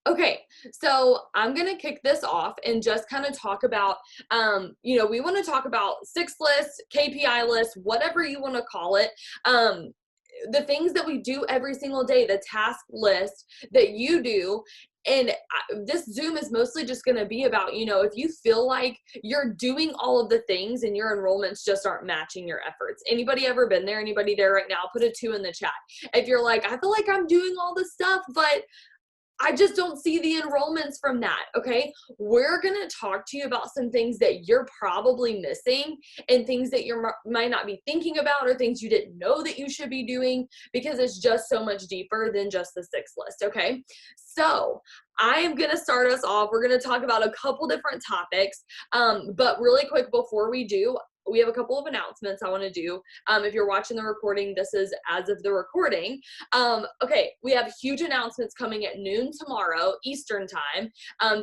Okay, so I'm gonna kick this off and just kind of talk about, we want to talk about six lists, KPI lists, whatever you want to call it. The things that we do every single day, the task list that you do. And this Zoom is mostly just going to be about, if you feel like you're doing all of the things and your enrollments just aren't matching your efforts. Anybody ever been there? Anybody there right now? Put a 2 in the chat. If you're like, I feel like I'm doing all this stuff, but I just don't see the enrollments from that, okay? We're gonna talk to you about some things that you're probably missing and things that you might not be thinking about or things you didn't know that you should be doing because it's just so much deeper than just the six list, okay? So I am gonna start us off. We're gonna talk about a couple different topics, but really quick before we do, we have a couple of announcements I want to do. If you're watching the recording, this is as of the recording. Okay, we have huge announcements coming at noon tomorrow, Eastern time.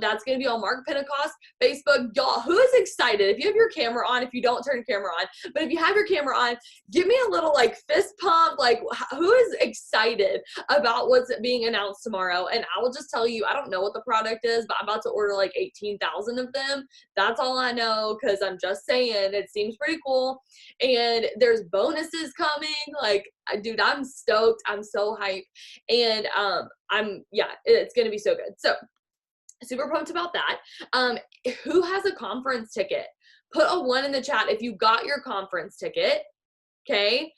That's going to be on Mark Pentecost, Facebook. Y'all, who is excited? If you have your camera on, if you don't, turn your camera on. But if you have your camera on, give me a little like fist pump. Like, who is excited about what's being announced tomorrow? And I will just tell you, I don't know what the product is, but I'm about to order like 18,000 of them. That's all I know because I'm just saying it seems pretty cool. And there's bonuses coming. Like, dude, I'm stoked. I'm so hyped. And it's gonna be so good. So super pumped about that. Who has a conference ticket? Put a 1 in the chat if you got your conference ticket. Okay.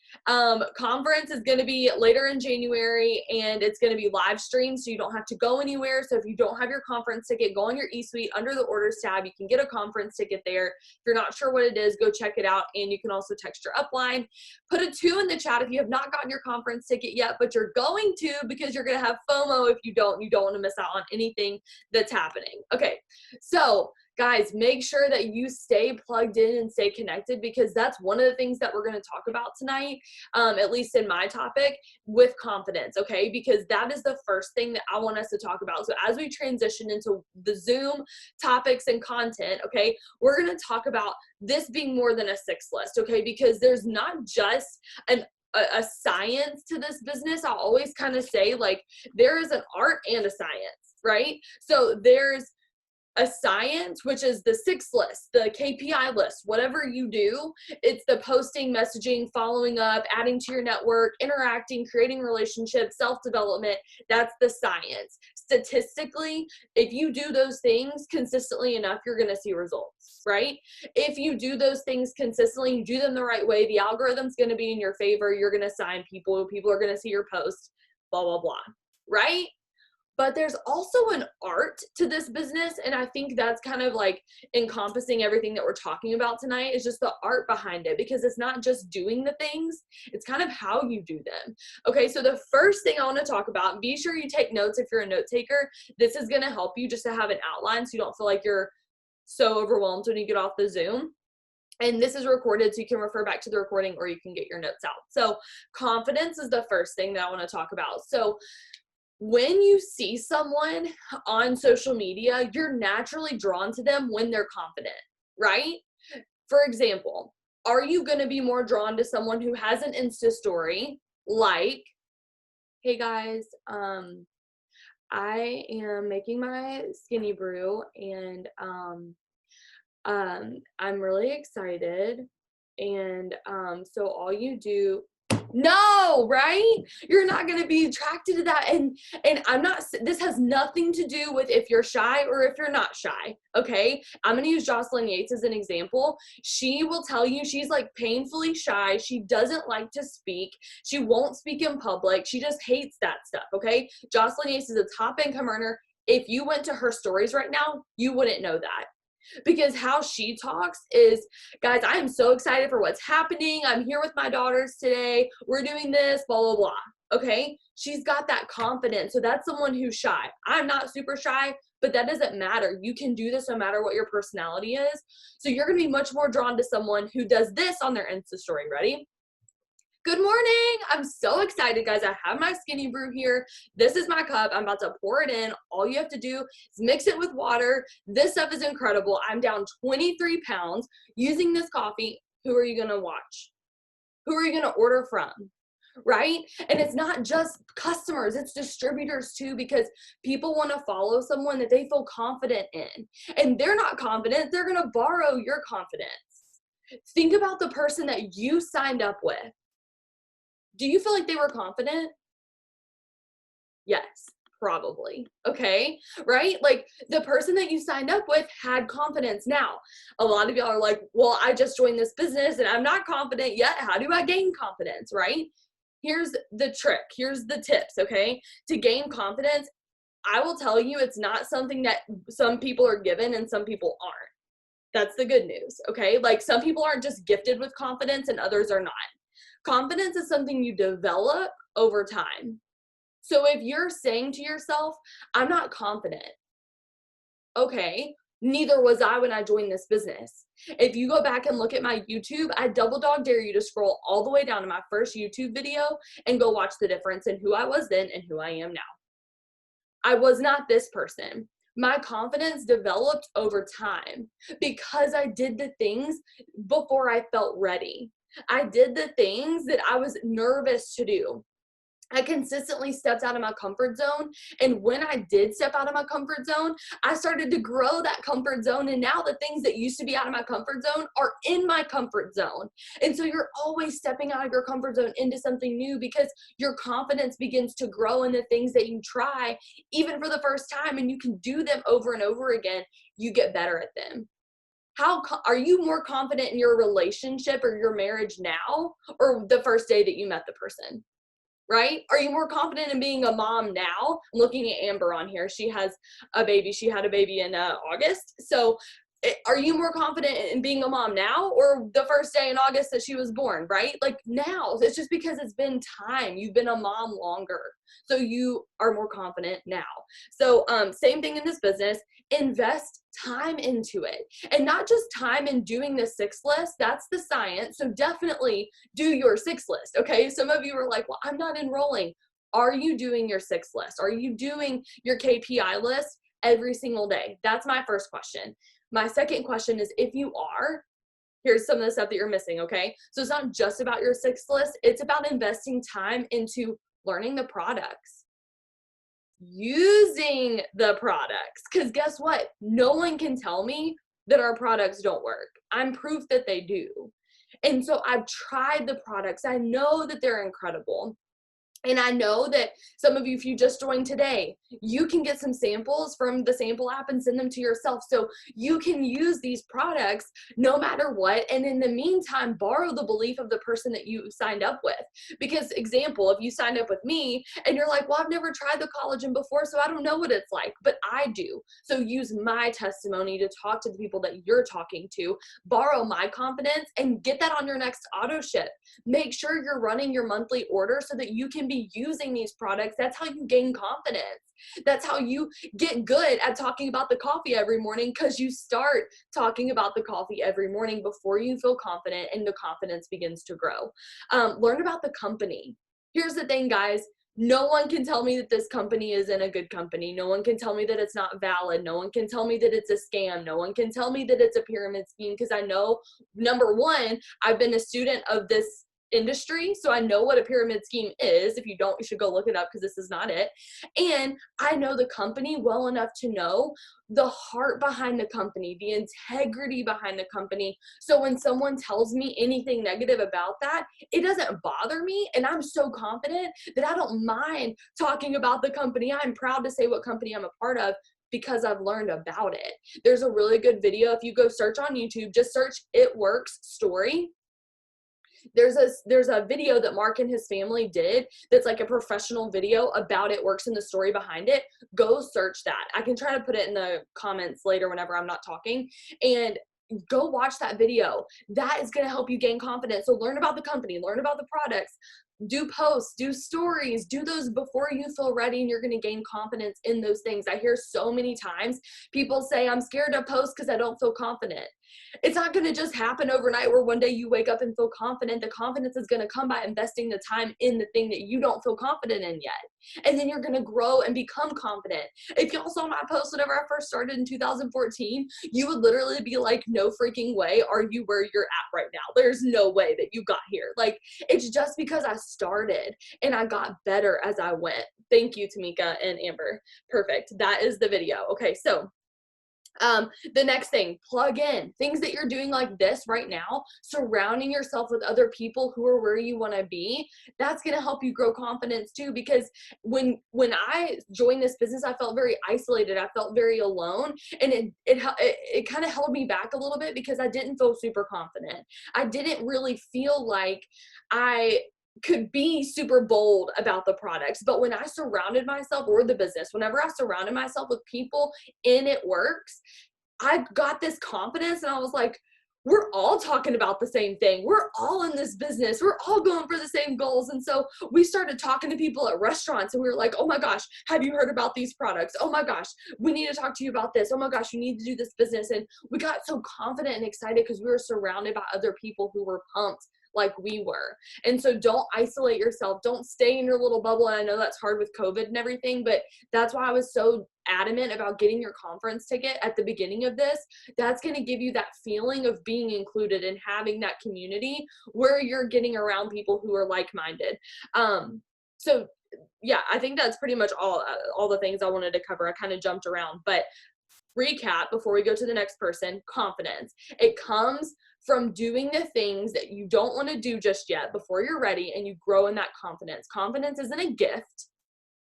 Conference is going to be later in January and it's going to be live streamed, so you don't have to go anywhere. So if you don't have your conference ticket, go on your eSuite under the orders tab. You can get a conference ticket there. If you're not sure what it is, go check it out. And you can also text your upline. Put a 2 in the chat if you have not gotten your conference ticket yet, but you're going to, because you're going to have FOMO. If you don't want to miss out on anything that's happening. Okay. So guys, make sure that you stay plugged in and stay connected, because that's one of the things that we're going to talk about tonight, at least in my topic, with confidence, okay? Because that is the first thing that I want us to talk about. So as we transition into the Zoom topics and content, okay, we're going to talk about this being more than a six list, okay? Because there's not just a science to this business. I'll always kind of say, like, there is an art and a science, right? So there's a science, which is the six list, the KPI list, whatever you do, it's the posting, messaging, following up, adding to your network, interacting, creating relationships, self-development. That's the science. Statistically, if you do those things consistently enough, you're going to see results, right? If you do those things consistently, you do them the right way, the algorithm's going to be in your favor. You're going to sign people are going to see your post, blah, blah, blah, right? But there's also an art to this business, and I think that's kind of like encompassing everything that we're talking about tonight, is just the art behind it, because it's not just doing the things, it's kind of how you do them. Okay, so the first thing I want to talk about, be sure you take notes if you're a note taker. This is going to help you just to have an outline so you don't feel like you're so overwhelmed when you get off the Zoom. And this is recorded, so you can refer back to the recording or you can get your notes out. So confidence is the first thing that I want to talk about. So when you see someone on social media, you're naturally drawn to them when they're confident, right? For example, are you going to be more drawn to someone who has an Insta story like, hey guys, I am making my skinny brew and I'm really excited, and so all you do, no, right? You're not going to be attracted to that. And I'm not, this has nothing to do with if you're shy or if you're not shy. Okay. I'm going to use Jocelyn Yates as an example. She will tell you she's like painfully shy. She doesn't like to speak. She won't speak in public. She just hates that stuff. Okay. Jocelyn Yates is a top income earner. If you went to her stories right now, you wouldn't know that. Because how she talks is, guys, I am so excited for what's happening. I'm here with my daughters today. We're doing this, blah, blah, blah. Okay. She's got that confidence. So that's someone who's shy. I'm not super shy, but that doesn't matter. You can do this no matter what your personality is. So you're going to be much more drawn to someone who does this on their Insta story. Ready? Good morning. I'm so excited, guys. I have my skinny brew here. This is my cup. I'm about to pour it in. All you have to do is mix it with water. This stuff is incredible. I'm down 23 pounds using this coffee. Who are you going to watch? Who are you going to order from? right? And it's not just customers, it's distributors too, because people want to follow someone that they feel confident in. And they're not confident, they're going to borrow your confidence. Think about the person that you signed up with. Do you feel like they were confident? Yes, probably. Okay, right? Like the person that you signed up with had confidence. Now, a lot of y'all are like, well, I just joined this business and I'm not confident yet. How do I gain confidence, right? Here's the trick. Here's the tips, okay? To gain confidence, I will tell you it's not something that some people are given and some people aren't. That's the good news, okay? Like some people aren't just gifted with confidence and others are not. Confidence is something you develop over time. So if you're saying to yourself, I'm not confident, okay, neither was I when I joined this business. If you go back and look at my YouTube, I double dog dare you to scroll all the way down to my first YouTube video and go watch the difference in who I was then and who I am now. I was not this person. My confidence developed over time because I did the things before I felt ready. I did the things that I was nervous to do. I consistently stepped out of my comfort zone. And when I did step out of my comfort zone, I started to grow that comfort zone. And now the things that used to be out of my comfort zone are in my comfort zone. And so you're always stepping out of your comfort zone into something new because your confidence begins to grow in the things that you try, even for the first time, and you can do them over and over again. You get better at them. How are you more confident in your relationship or your marriage now, or the first day that you met the person? Right? Are you more confident in being a mom now? I'm looking at Amber on here. She has a baby. She had a baby in August. So are you more confident in being a mom now or the first day in August that she was born, right? Like now. It's just because it's been time. You've been a mom longer. So you are more confident now. So same thing in this business. Invest time into it. And not just time in doing the 6 list. That's the science. So definitely do your 6 list. Okay. Some of you are like, well, I'm not enrolling. Are you doing your 6 list? Are you doing your KPI list every single day? That's my first question. My second question is, if you are, here's some of the stuff that you're missing, okay? So it's not just about your 6 list. It's about investing time into learning the products, using the products, because guess what? No one can tell me that our products don't work. I'm proof that they do. And so I've tried the products. I know that they're incredible. And I know that some of you, if you just joined today, you can get some samples from the sample app and send them to yourself. So you can use these products no matter what. And in the meantime, borrow the belief of the person that you signed up with. Because example, if you signed up with me and you're like, well, I've never tried the collagen before, so I don't know what it's like, but I do. So use my testimony to talk to the people that you're talking to, borrow my confidence and get that on your next auto ship. Make sure you're running your monthly order so that you can be using these products. That's how you gain confidence. That's how you get good at talking about the coffee every morning, because you start talking about the coffee every morning before you feel confident and the confidence begins to grow. Learn about the company. Here's the thing, guys. No one can tell me that this company isn't a good company. No one can tell me that it's not valid. No one can tell me that it's a scam. No one can tell me that it's a pyramid scheme, because I know, number one, I've been a student of this industry, so I know what a pyramid scheme is. If you don't, you should go look it up, because this is not it. And I know the company well enough to know the heart behind the company, the integrity behind the company. So when someone tells me anything negative about that, it doesn't bother me. And I'm so confident that I don't mind talking about the company. I'm proud to say what company I'm a part of, because I've learned about it. There's a really good video. If you go search on YouTube, just search "It Works" story. There's a video that Mark and his family did that's like a professional video about It Works and the story behind it. Go search that. I can try to put it in the comments later whenever I'm not talking. And go watch that video. That is going to help you gain confidence. So learn about the company, learn about the products, do posts, do stories, do those before you feel ready, and you're going to gain confidence in those things. I hear so many times people say, I'm scared to post because I don't feel confident. it's not going to just happen overnight where one day you wake up and feel confident. The confidence is going to come by investing the time in the thing that you don't feel confident in yet. And then you're going to grow and become confident. If y'all saw my post whenever I first started in 2014, you would literally be like, no freaking way are you where you're at right now. There's no way that you got here. Like, it's just because I started and I got better as I went. Thank you, Tamika and Amber. Perfect. That is the video. Okay, so the next thing, plug in things that you're doing like this right now, surrounding yourself with other people who are where you want to be. That's going to help you grow confidence too, because when I joined this business, I felt very isolated. I felt very alone, and it kind of held me back a little bit because I didn't feel super confident. I didn't really feel like I could be super bold about the products. But when I surrounded myself, or the business, whenever I surrounded myself with people in It Works, I got this confidence, and I was like, we're all talking about the same thing. We're all in this business. We're all going for the same goals. And so we started talking to people at restaurants, and we were like, oh my gosh, have you heard about these products? Oh my gosh, we need to talk to you about this. Oh my gosh, you need to do this business. And we got so confident and excited because we were surrounded by other people who were pumped like we were. And so don't isolate yourself. Don't stay in your little bubble. And I know that's hard with COVID and everything, but that's why I was so adamant about getting your conference ticket at the beginning of this. That's going to give you that feeling of being included and having that community where you're getting around people who are like-minded. So yeah, I think that's pretty much all the things I wanted to cover. I kind of jumped around, but recap before we go to the next person. Confidence. It comes from doing the things that you don't want to do just yet before you're ready, and you grow in that confidence. Confidence isn't a gift.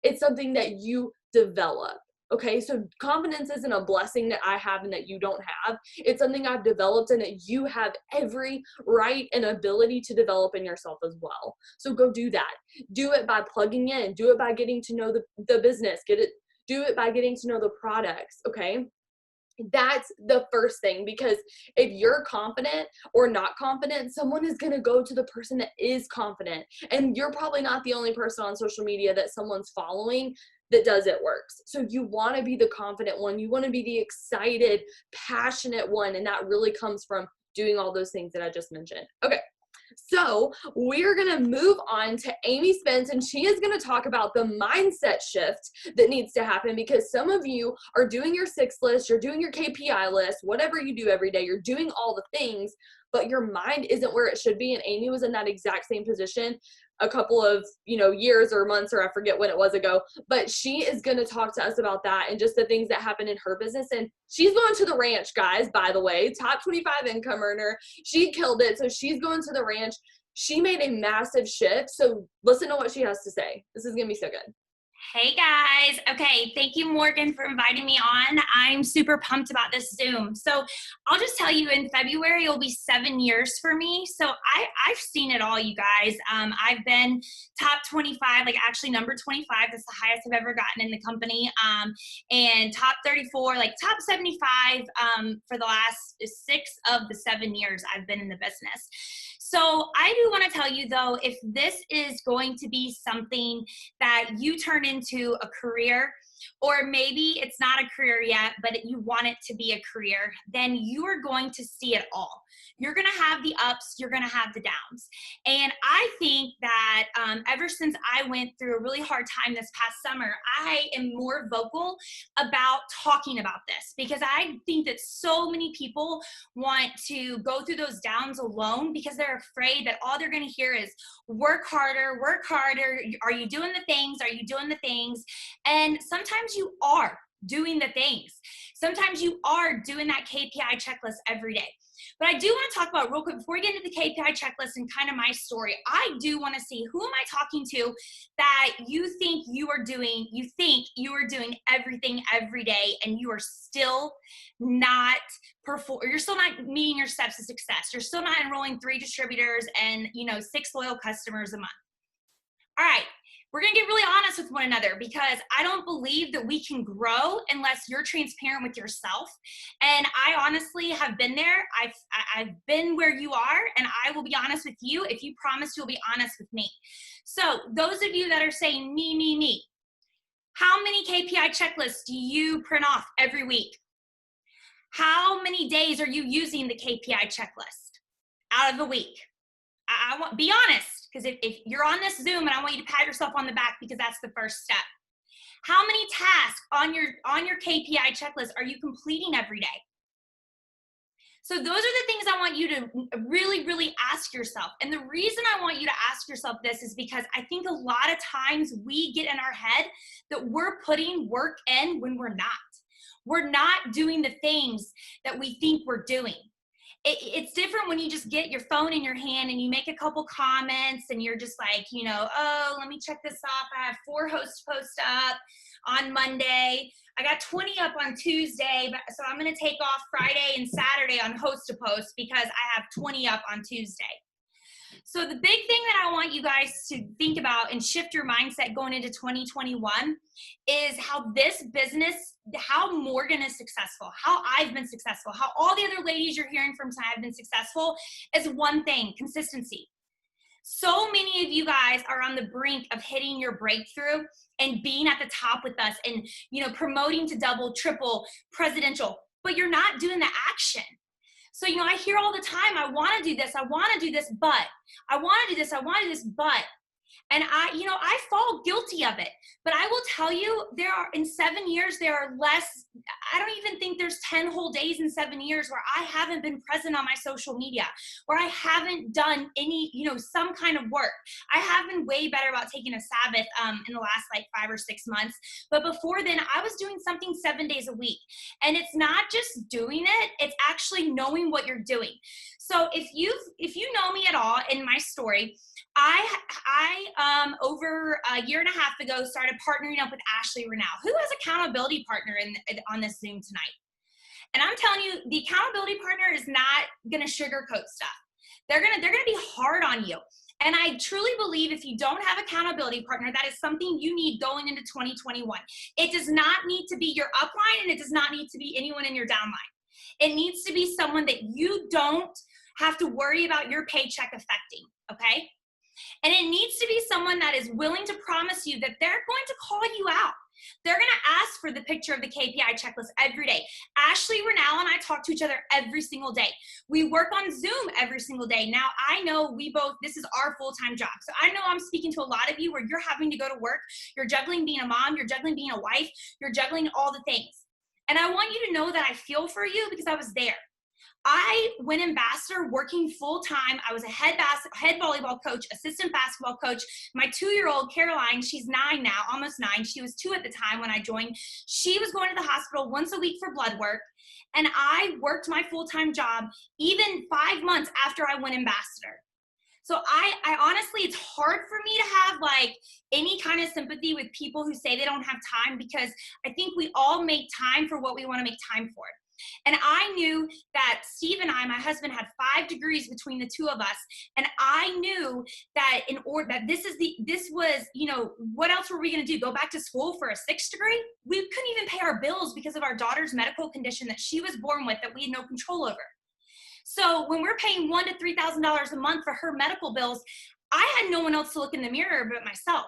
It's something that you develop. Okay, so confidence isn't a blessing that I have and that you don't have. It's something I've developed and that you have every right and ability to develop in yourself as well. So go do that. Do it by plugging in. Do it by getting to know the business. Do it by getting to know the products, okay? That's the first thing, because if you're confident or not confident, someone is going to go to the person that is confident. And you're probably not the only person on social media that someone's following that does It Works. So you want to be the confident one. You want to be the excited, passionate one. And that really comes from doing all those things that I just mentioned. Okay. So we're going to move on to Amy Spence, and she is going to talk about the mindset shift that needs to happen, because some of you are doing your 6 list, you're doing your KPI list, whatever you do every day, you're doing all the things, but your mind isn't where it should be. And Amy was in that exact same position a couple of, years or months, or I forget when it was ago, but she is going to talk to us about that and just the things that happen in her business. And she's going to the ranch, guys, by the way, top 25 income earner. She killed it. So she's going to the ranch. She made a massive shift. So listen to what she has to say. This is going to be so good. Hey guys. Okay. Thank you, Morgan, for inviting me on. I'm super pumped about this Zoom. So I'll just tell you, in February, it'll be 7 years for me. So I've seen it all, you guys. I've been top 25, like actually number 25. That's the highest I've ever gotten in the company. And top 34, like top 75 for the last 6 of the 7 years I've been in the business. So I do want to tell you, though, if this is going to be something that you turn into a career, or maybe it's not a career yet, but you want it to be a career, then you are going to see it all. You're going to have the ups, you're going to have the downs. And I think that ever since I went through a really hard time this past summer, I am more vocal about talking about this, because I think that so many people want to go through those downs alone because they're afraid that all they're going to hear is work harder, work harder. Are you doing the things? Are you doing the things? And sometimes you are doing the things. Sometimes you are doing that KPI checklist every day. But I do want to talk about, real quick, before we get into the KPI checklist and kind of my story, I do want to see, who am I talking to that you think you are doing everything every day, and you are still not you're still not meeting your steps to success. You're still not enrolling 3 distributors and 6 loyal customers a month. All right. We're going to get really honest with one another, because I don't believe that we can grow unless you're transparent with yourself. And I honestly have been there. I've been where you are, and I will be honest with you if you promise you'll be honest with me. So those of you that are saying me, how many KPI checklists do you print off every week? How many days are you using the KPI checklist out of a week? I want, be honest, because if you're on this Zoom, and I want you to pat yourself on the back because that's the first step. How many tasks on your KPI checklist are you completing every day? So those are the things I want you to really, really ask yourself. And the reason I want you to ask yourself this is because I think a lot of times we get in our head that we're putting work in when we're not. We're not doing the things that we think we're doing. It's different when you just get your phone in your hand and you make a couple comments and you're just like, oh, let me check this off. I have 4 host posts up on Monday. I got 20 up on Tuesday, so I'm going to take off Friday and Saturday on host to post because I have 20 up on Tuesday. So the big thing that I want you guys to think about and shift your mindset going into 2021 is how this business, how Morgan is successful, how I've been successful, how all the other ladies you're hearing from have been successful is one thing: consistency. So many of you guys are on the brink of hitting your breakthrough and being at the top with us and, promoting to double, triple, presidential, but you're not doing the action. So, I hear all the time, I want to do this, I want to do this, but I want to do this, I want to do this, but. And I fall guilty of it. But I will tell you, in 7 years, there are less, I don't even think there's 10 whole days in 7 years where I haven't been present on my social media, where I haven't done any, some kind of work. I have been way better about taking a Sabbath in the last 5 or 6 months. But before then, I was doing something 7 days a week. And it's not just doing it, it's actually knowing what you're doing. So if you know me at all in my story, I over a year and a half ago started partnering up with Ashley Renow, who has accountability partner on this Zoom tonight. And I'm telling you, the accountability partner is not going to sugarcoat stuff. They're going to be hard on you. And I truly believe if you don't have accountability partner, that is something you need going into 2021. It does not need to be your upline, and it does not need to be anyone in your downline. It needs to be someone that you don't have to worry about your paycheck affecting, okay? And it needs to be someone that is willing to promise you that they're going to call you out. They're going to ask for the picture of the KPI checklist every day. Ashley Renow and I talk to each other every single day. We work on Zoom every single day. Now, I know this is our full-time job. So I know I'm speaking to a lot of you where you're having to go to work. You're juggling being a mom. You're juggling being a wife. You're juggling all the things. And I want you to know that I feel for you because I was there. I went ambassador working full time. I was a head volleyball coach, assistant basketball coach. My 2-year-old Caroline, she's 9 now, almost 9. She was 2 at the time when I joined. She was going to the hospital once a week for blood work. And I worked my full-time job even 5 months after I went ambassador. So I honestly, it's hard for me to have any kind of sympathy with people who say they don't have time, because I think we all make time for what we want to make time for. And I knew that Steve and I, my husband, had 5 degrees between the two of us. And I knew that this was, what else were we going to do? Go back to school for a 6th degree? We couldn't even pay our bills because of our daughter's medical condition that she was born with that we had no control over. So when we're paying $1,000 to $3,000 a month for her medical bills, I had no one else to look in the mirror but myself.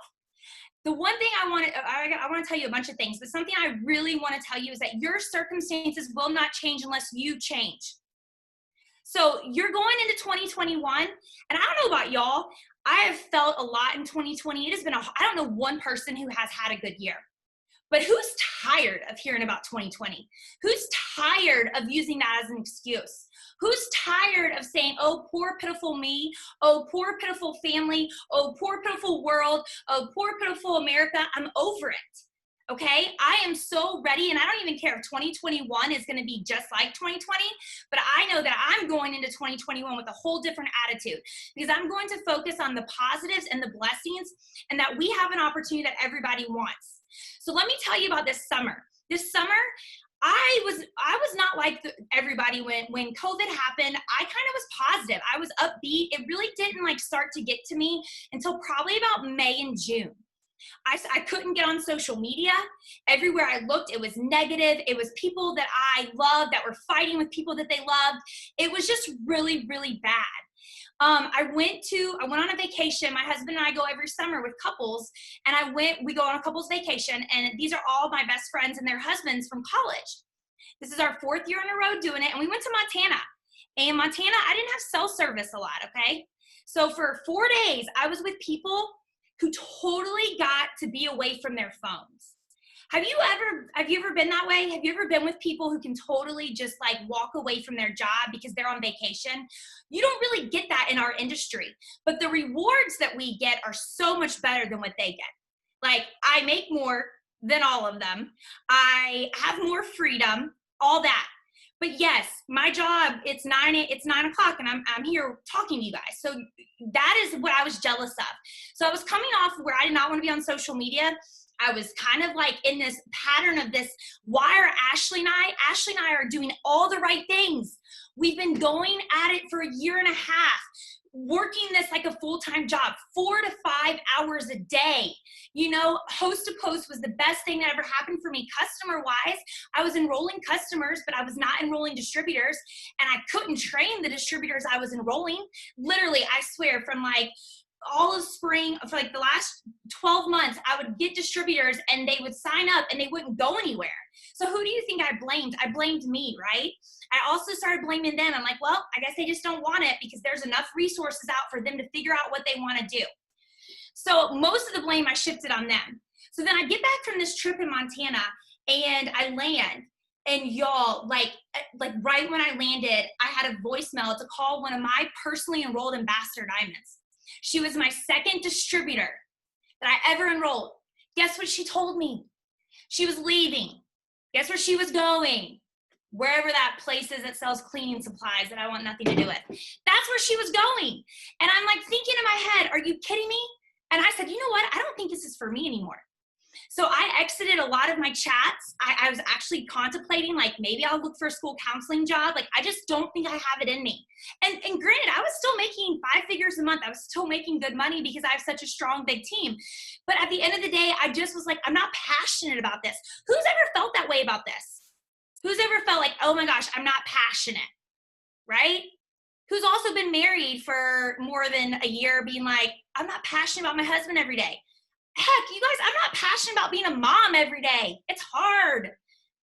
The one thing I want to tell you a bunch of things, but something I really want to tell you is that your circumstances will not change unless you change. So you're going into 2021, and I don't know about y'all, I have felt a lot in 2020. It has been I don't know one person who has had a good year. But who's tired of hearing about 2020? Who's tired of using that as an excuse? Who's tired of saying, oh, poor, pitiful me. Oh, poor, pitiful family. Oh, poor, pitiful world. Oh, poor, pitiful America. I'm over it. Okay? I am so ready, and I don't even care if 2021 is going to be just like 2020, but I know that I'm going into 2021 with a whole different attitude, because I'm going to focus on the positives and the blessings, and that we have an opportunity that everybody wants. So let me tell you about this summer. This summer, I was not like everybody when COVID happened. I kind of was positive. I was upbeat. It really didn't start to get to me until probably about May and June. I couldn't get on social media. Everywhere I looked, it was negative. It was people that I loved that were fighting with people that they loved. It was just really, really bad. I went on a vacation. My husband and I go every summer with couples, and we go on a couples vacation, and these are all my best friends and their husbands from college. This is our 4th year in a row doing it. And we went to Montana. And Montana, I didn't have cell service a lot, okay? So for 4 days, I was with people who totally got to be away from their phones. Have you ever been that way? Have you ever been with people who can totally just like walk away from their job because they're on vacation? You don't really get that in our industry, but the rewards that we get are so much better than what they get. Like, I make more than all of them. I have more freedom, all that. But yes, my job, it's 9 o'clock and I'm here talking to you guys. So that is what I was jealous of. So I was coming off where I did not want to be on social media. I was kind of like in this pattern of this, why are Ashley and I are doing all the right things. We've been going at it for a year and a half, working this like a full-time job, 4 to 5 hours a day. You know, host to post was the best thing that ever happened for me. Customer-wise, I was enrolling customers, but I was not enrolling distributors, and I couldn't train the distributors I was enrolling. Literally, I swear, from like all of spring, for like the last 12 months, I would get distributors and they would sign up and they wouldn't go anywhere. So who do you think I blamed? I blamed me, right? I also started blaming them. I'm like, well, I guess they just don't want it because there's enough resources out for them to figure out what they want to do. So most of the blame I shifted on them. So then I get back from this trip in Montana and I land. And y'all, like right when I landed, I had a voicemail to call one of my personally enrolled ambassador diamonds. She was my second distributor that I ever enrolled. Guess what she told me? She was leaving. Guess where she was going? Wherever that place is that sells cleaning supplies that I want nothing to do with. That's where she was going. And I'm like thinking in my head, are you kidding me? And I said, you know what? I don't think this is for me anymore. So I exited a lot of my chats. I was actually contemplating, like, maybe I'll look for a school counseling job. Like, I just don't think I have it in me. And granted, I was still making 5 figures a month. I was still making good money because I have such a strong, big team. But at the end of the day, I just was like, I'm not passionate about this. Who's ever felt that way about this? Who's ever felt like, oh my gosh, I'm not passionate, right? Who's also been married for more than a year being like, I'm not passionate about my husband every day. Heck, you guys, I'm not passionate about being a mom every day. It's hard,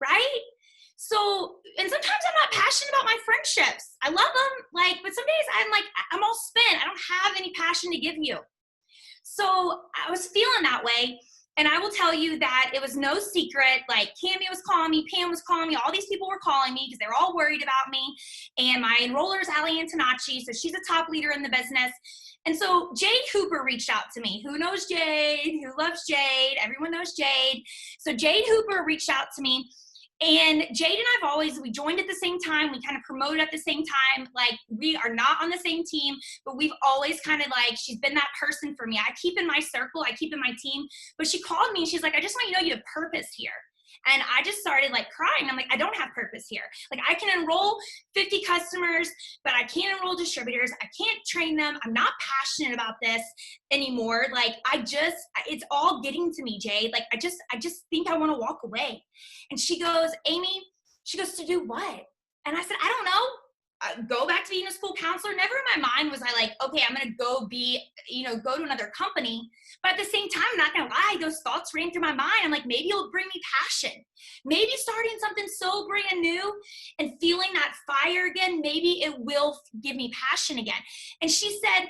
right? So, and sometimes I'm not passionate about my friendships. I love them, like, but some days I'm like, I'm all spent. I don't have any passion to give you. So I was feeling that way. And I will tell you that it was no secret. Like, Cammie was calling me, Pam was calling me, all these people were calling me because they were all worried about me. And my enroller is Ali Antonacci, so she's a top leader in the business. And so Jade Hooper reached out to me. Who knows Jade? Who loves Jade? Everyone knows Jade. So Jade Hooper reached out to me. And Jade and we joined at the same time. We kind of promoted at the same time. Like, we are not on the same team, but we've always kind of like, she's been that person for me. I keep in my circle, I keep in my team. But she called me and she's like, I just want you to know you have purpose here. And I just started like crying. I'm like, I don't have purpose here. Like, I can enroll 50 customers, but I can't enroll distributors. I can't train them. I'm not passionate about this anymore. Like, it's all getting to me, Jade. Like, I just think I want to walk away. And she goes, Amy, to do what? And I said, I don't know. Go back to being a school counselor. Never in my mind was I like, okay, I'm going to go to another company. But at the same time, I'm not going to lie, those thoughts ran through my mind. I'm like, maybe it'll bring me passion. Maybe starting something so brand new and feeling that fire again, maybe it will give me passion again. And she said,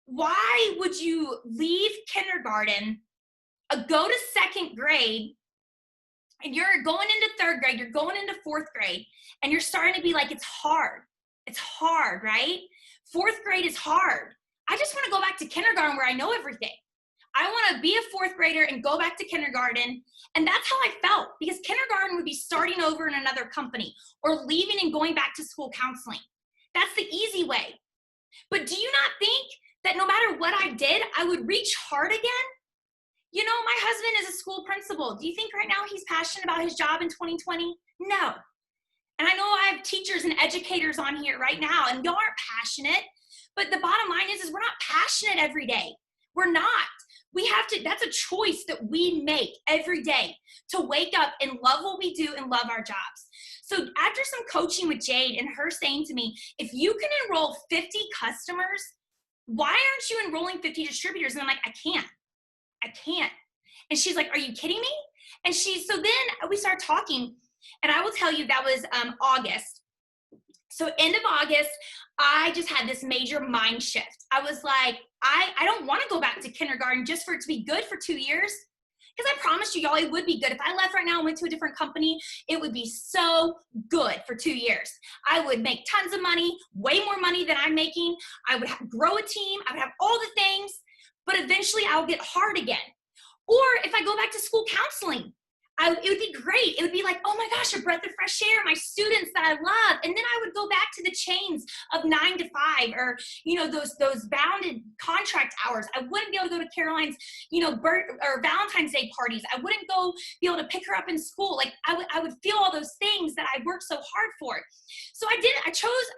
why would you leave kindergarten, go to 2nd grade, and you're going into 3rd grade, you're going into 4th grade, and you're starting to be like, it's hard. It's hard, right? 4th grade is hard. I just want to go back to kindergarten where I know everything. I want to be a 4th grader and go back to kindergarten. And that's how I felt, because kindergarten would be starting over in another company or leaving and going back to school counseling. That's the easy way. But do you not think that no matter what I did, I would reach hard again? You know, my husband is a school principal. Do you think right now he's passionate about his job in 2020? No. And I know I have teachers and educators on here right now, and y'all aren't passionate. But the bottom line is we're not passionate every day. We're not. We have to, that's a choice that we make every day to wake up and love what we do and love our jobs. So after some coaching with Jade and her saying to me, if you can enroll 50 customers, why aren't you enrolling 50 distributors? And I'm like, I can't. And she's like, are you kidding me? And so then we start talking. And I will tell you that was August. So end of August, I just had this major mind shift. I was like, I don't want to go back to kindergarten just for it to be good for 2 years. Because I promised you, y'all, it would be good. If I left right now and went to a different company, it would be so good for 2 years. I would make tons of money, way more money than I'm making. I would grow a team. I would have all the things, but eventually I'll get hard again. Or if I go back to school counseling, it would be great. It would be like, oh my gosh, a breath of fresh air, my students that I love. And then I would go back to the chains of 9 to 5 or, those bounded contract hours. I wouldn't be able to go to Caroline's, or Valentine's Day parties. I wouldn't be able to pick her up in school. Like I would feel all those things that I worked so hard for. So I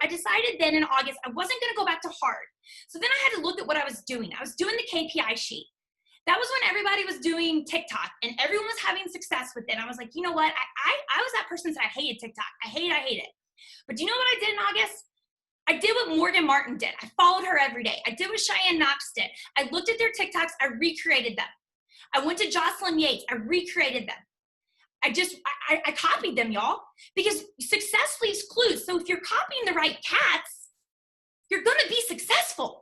decided then in August, I wasn't going to go back to hard. So then I had to look at what I was doing. I was doing the KPI sheet. That was when everybody was doing TikTok and everyone was having success with it. I was like, you know what? I was that person that I hated TikTok. I hate it. But do you know what I did in August? I did what Morgan Martin did. I followed her every day. I did what Cheyenne Knox did. I looked at their TikToks. I recreated them. I went to Jocelyn Yates. I recreated them. I copied them, y'all, because success leaves clues. So if you're copying the right cats, you're going to be successful.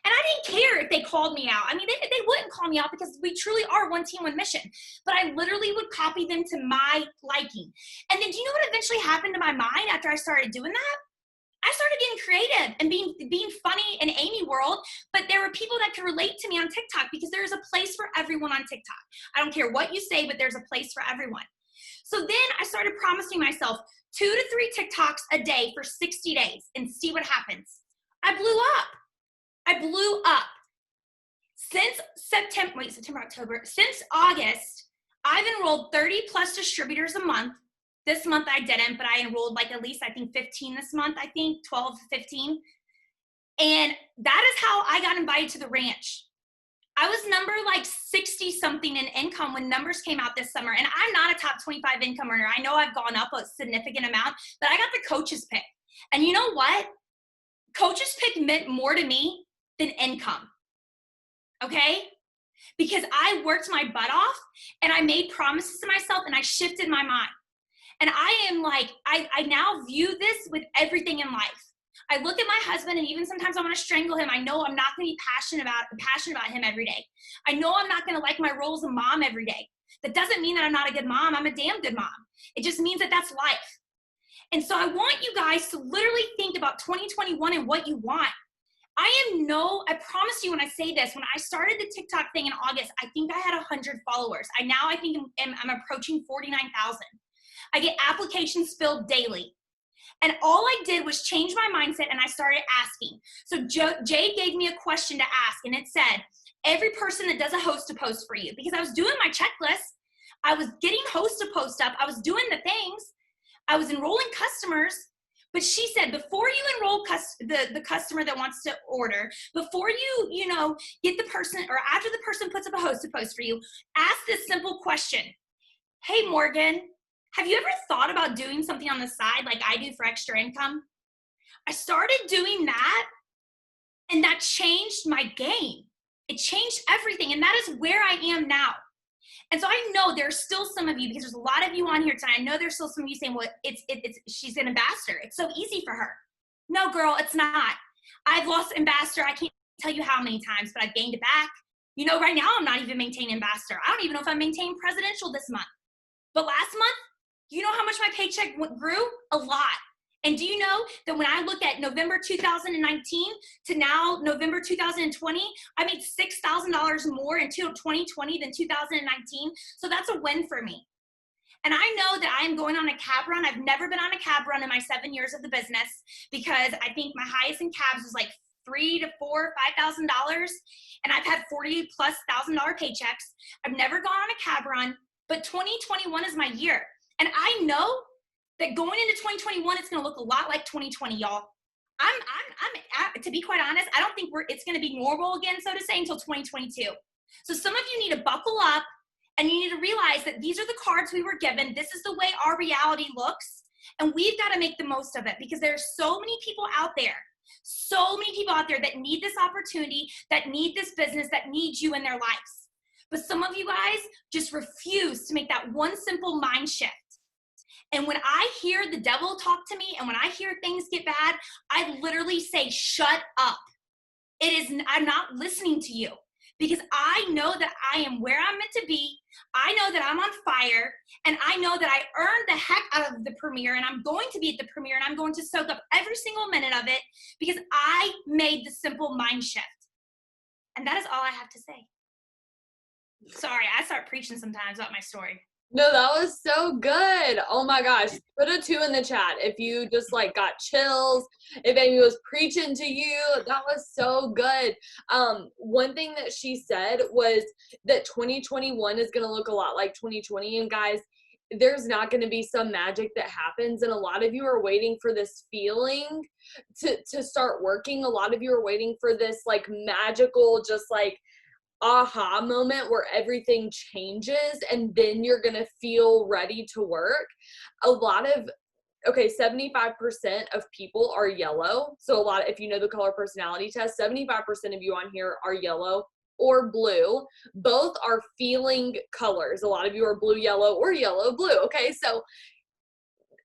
And I didn't care if they called me out. I mean, they wouldn't call me out because we truly are one team, one mission. But I literally would copy them to my liking. And then do you know what eventually happened to my mind after I started doing that? I started getting creative and being funny in Amy world, but there were people that could relate to me on TikTok because there's a place for everyone on TikTok. I don't care what you say, but there's a place for everyone. So then I started promising myself 2 to 3 TikToks a day for 60 days and see what happens. I blew up. Since October, since August, I've enrolled 30 plus distributors a month. This month I didn't, but I enrolled like at least, I think 15 this month, 12 to 15. And that is how I got invited to the ranch. I was number like 60 something in income when numbers came out this summer. And I'm not a top 25 income earner. I know I've gone up a significant amount, but I got the coach's pick. And you know what? Coach's pick meant more to me than income, okay? Because I worked my butt off and I made promises to myself and I shifted my mind. And I am like, I now view this with everything in life. I look at my husband and even sometimes I want to strangle him. I know I'm not going to be passionate about him every day. I know I'm not going to like my role as a mom every day. That doesn't mean that I'm not a good mom. I'm a damn good mom. It just means that that's life. And so I want you guys to literally think about 2021 and what you want. I promise you when I say this, when I started the TikTok thing in August, I think I had 100 followers. I think I'm approaching 49,000. I get applications filled daily. And all I did was change my mindset and I started asking. So Jade gave me a question to ask and it said, every person that does a host to post for you, because I was doing my checklist. I was getting host to post up. I was doing the things. I was enrolling customers. But she said, before you enroll the customer that wants to order, before you get the person, or after the person puts up a host to post for you, ask this simple question. Hey, Morgan, have you ever thought about doing something on the side like I do for extra income? I started doing that, and that changed my game. It changed everything, and that is where I am now. And so I know there's still some of you, because there's a lot of you on here tonight. I know there's still some of you saying, well, she's an ambassador. It's so easy for her. No, girl, it's not. I've lost ambassador. I can't tell you how many times, but I've gained it back. Right now I'm not even maintaining ambassador. I don't even know if I'm maintaining presidential this month. But last month, you know how much my paycheck grew? A lot. And do you know that when I look at November 2019 to now November 2020, I made $6,000 more in 2020 than 2019. So that's a win for me. And I know that I am going on a cab run. I've never been on a cab run in my 7 years of the business, because I think my highest in cabs was like $3,000 to $4,000, $5,000. And I've had $40,000+ paychecks. I've never gone on a cab run, but 2021 is my year. And I know that going into 2021, it's going to look a lot like 2020, y'all. To be quite honest, I don't think it's going to be normal again, so to say, until 2022. So some of you need to buckle up, and you need to realize that these are the cards we were given. This is the way our reality looks, and we've got to make the most of it, because there's so many people out there that need this opportunity, that need this business, that need you in their lives. But some of you guys just refuse to make that one simple mind shift. And when I hear the devil talk to me and when I hear things get bad, I literally say, shut up. I'm not listening to you because I know that I am where I'm meant to be. I know that I'm on fire, and I know that I earned the heck out of the premiere, and I'm going to be at the premiere, and I'm going to soak up every single minute of it because I made the simple mind shift. And that is all I have to say. Sorry, I start preaching sometimes about my story. No, that was so good. Oh my gosh. Put a 2 in the chat if you just like got chills, if Amy was preaching to you. That was so good. One thing that she said was that 2021 is going to look a lot like 2020. And guys, there's not going to be some magic that happens. And a lot of you are waiting for this feeling to start working. A lot of you are waiting for this like magical, just like aha moment where everything changes and then you're going to feel ready to work. A lot of 75% of people are yellow. So a lot, if you know the color personality test, 75% of you on here are yellow or blue. Both are feeling colors. A lot of you are blue, yellow, or yellow, blue. Okay. So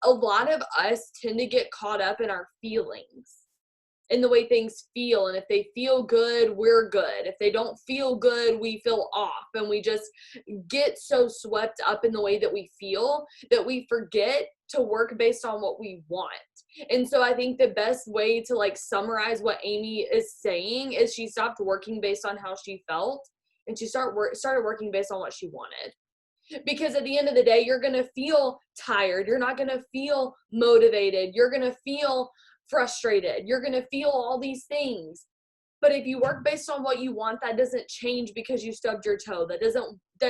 a lot of us tend to get caught up in our feelings, in the way things feel. And if they feel good, we're good. If they don't feel good, we feel off. And we just get so swept up in the way that we feel that we forget to work based on what we want. And so I think the best way to like summarize what Amy is saying is she stopped working based on how she felt and she started working based on what she wanted. Because at the end of the day, you're going to feel tired. You're not going to feel motivated. You're going to feel frustrated. You're going to feel all these things. But if you work based on what you want, that doesn't change because you stubbed your toe. That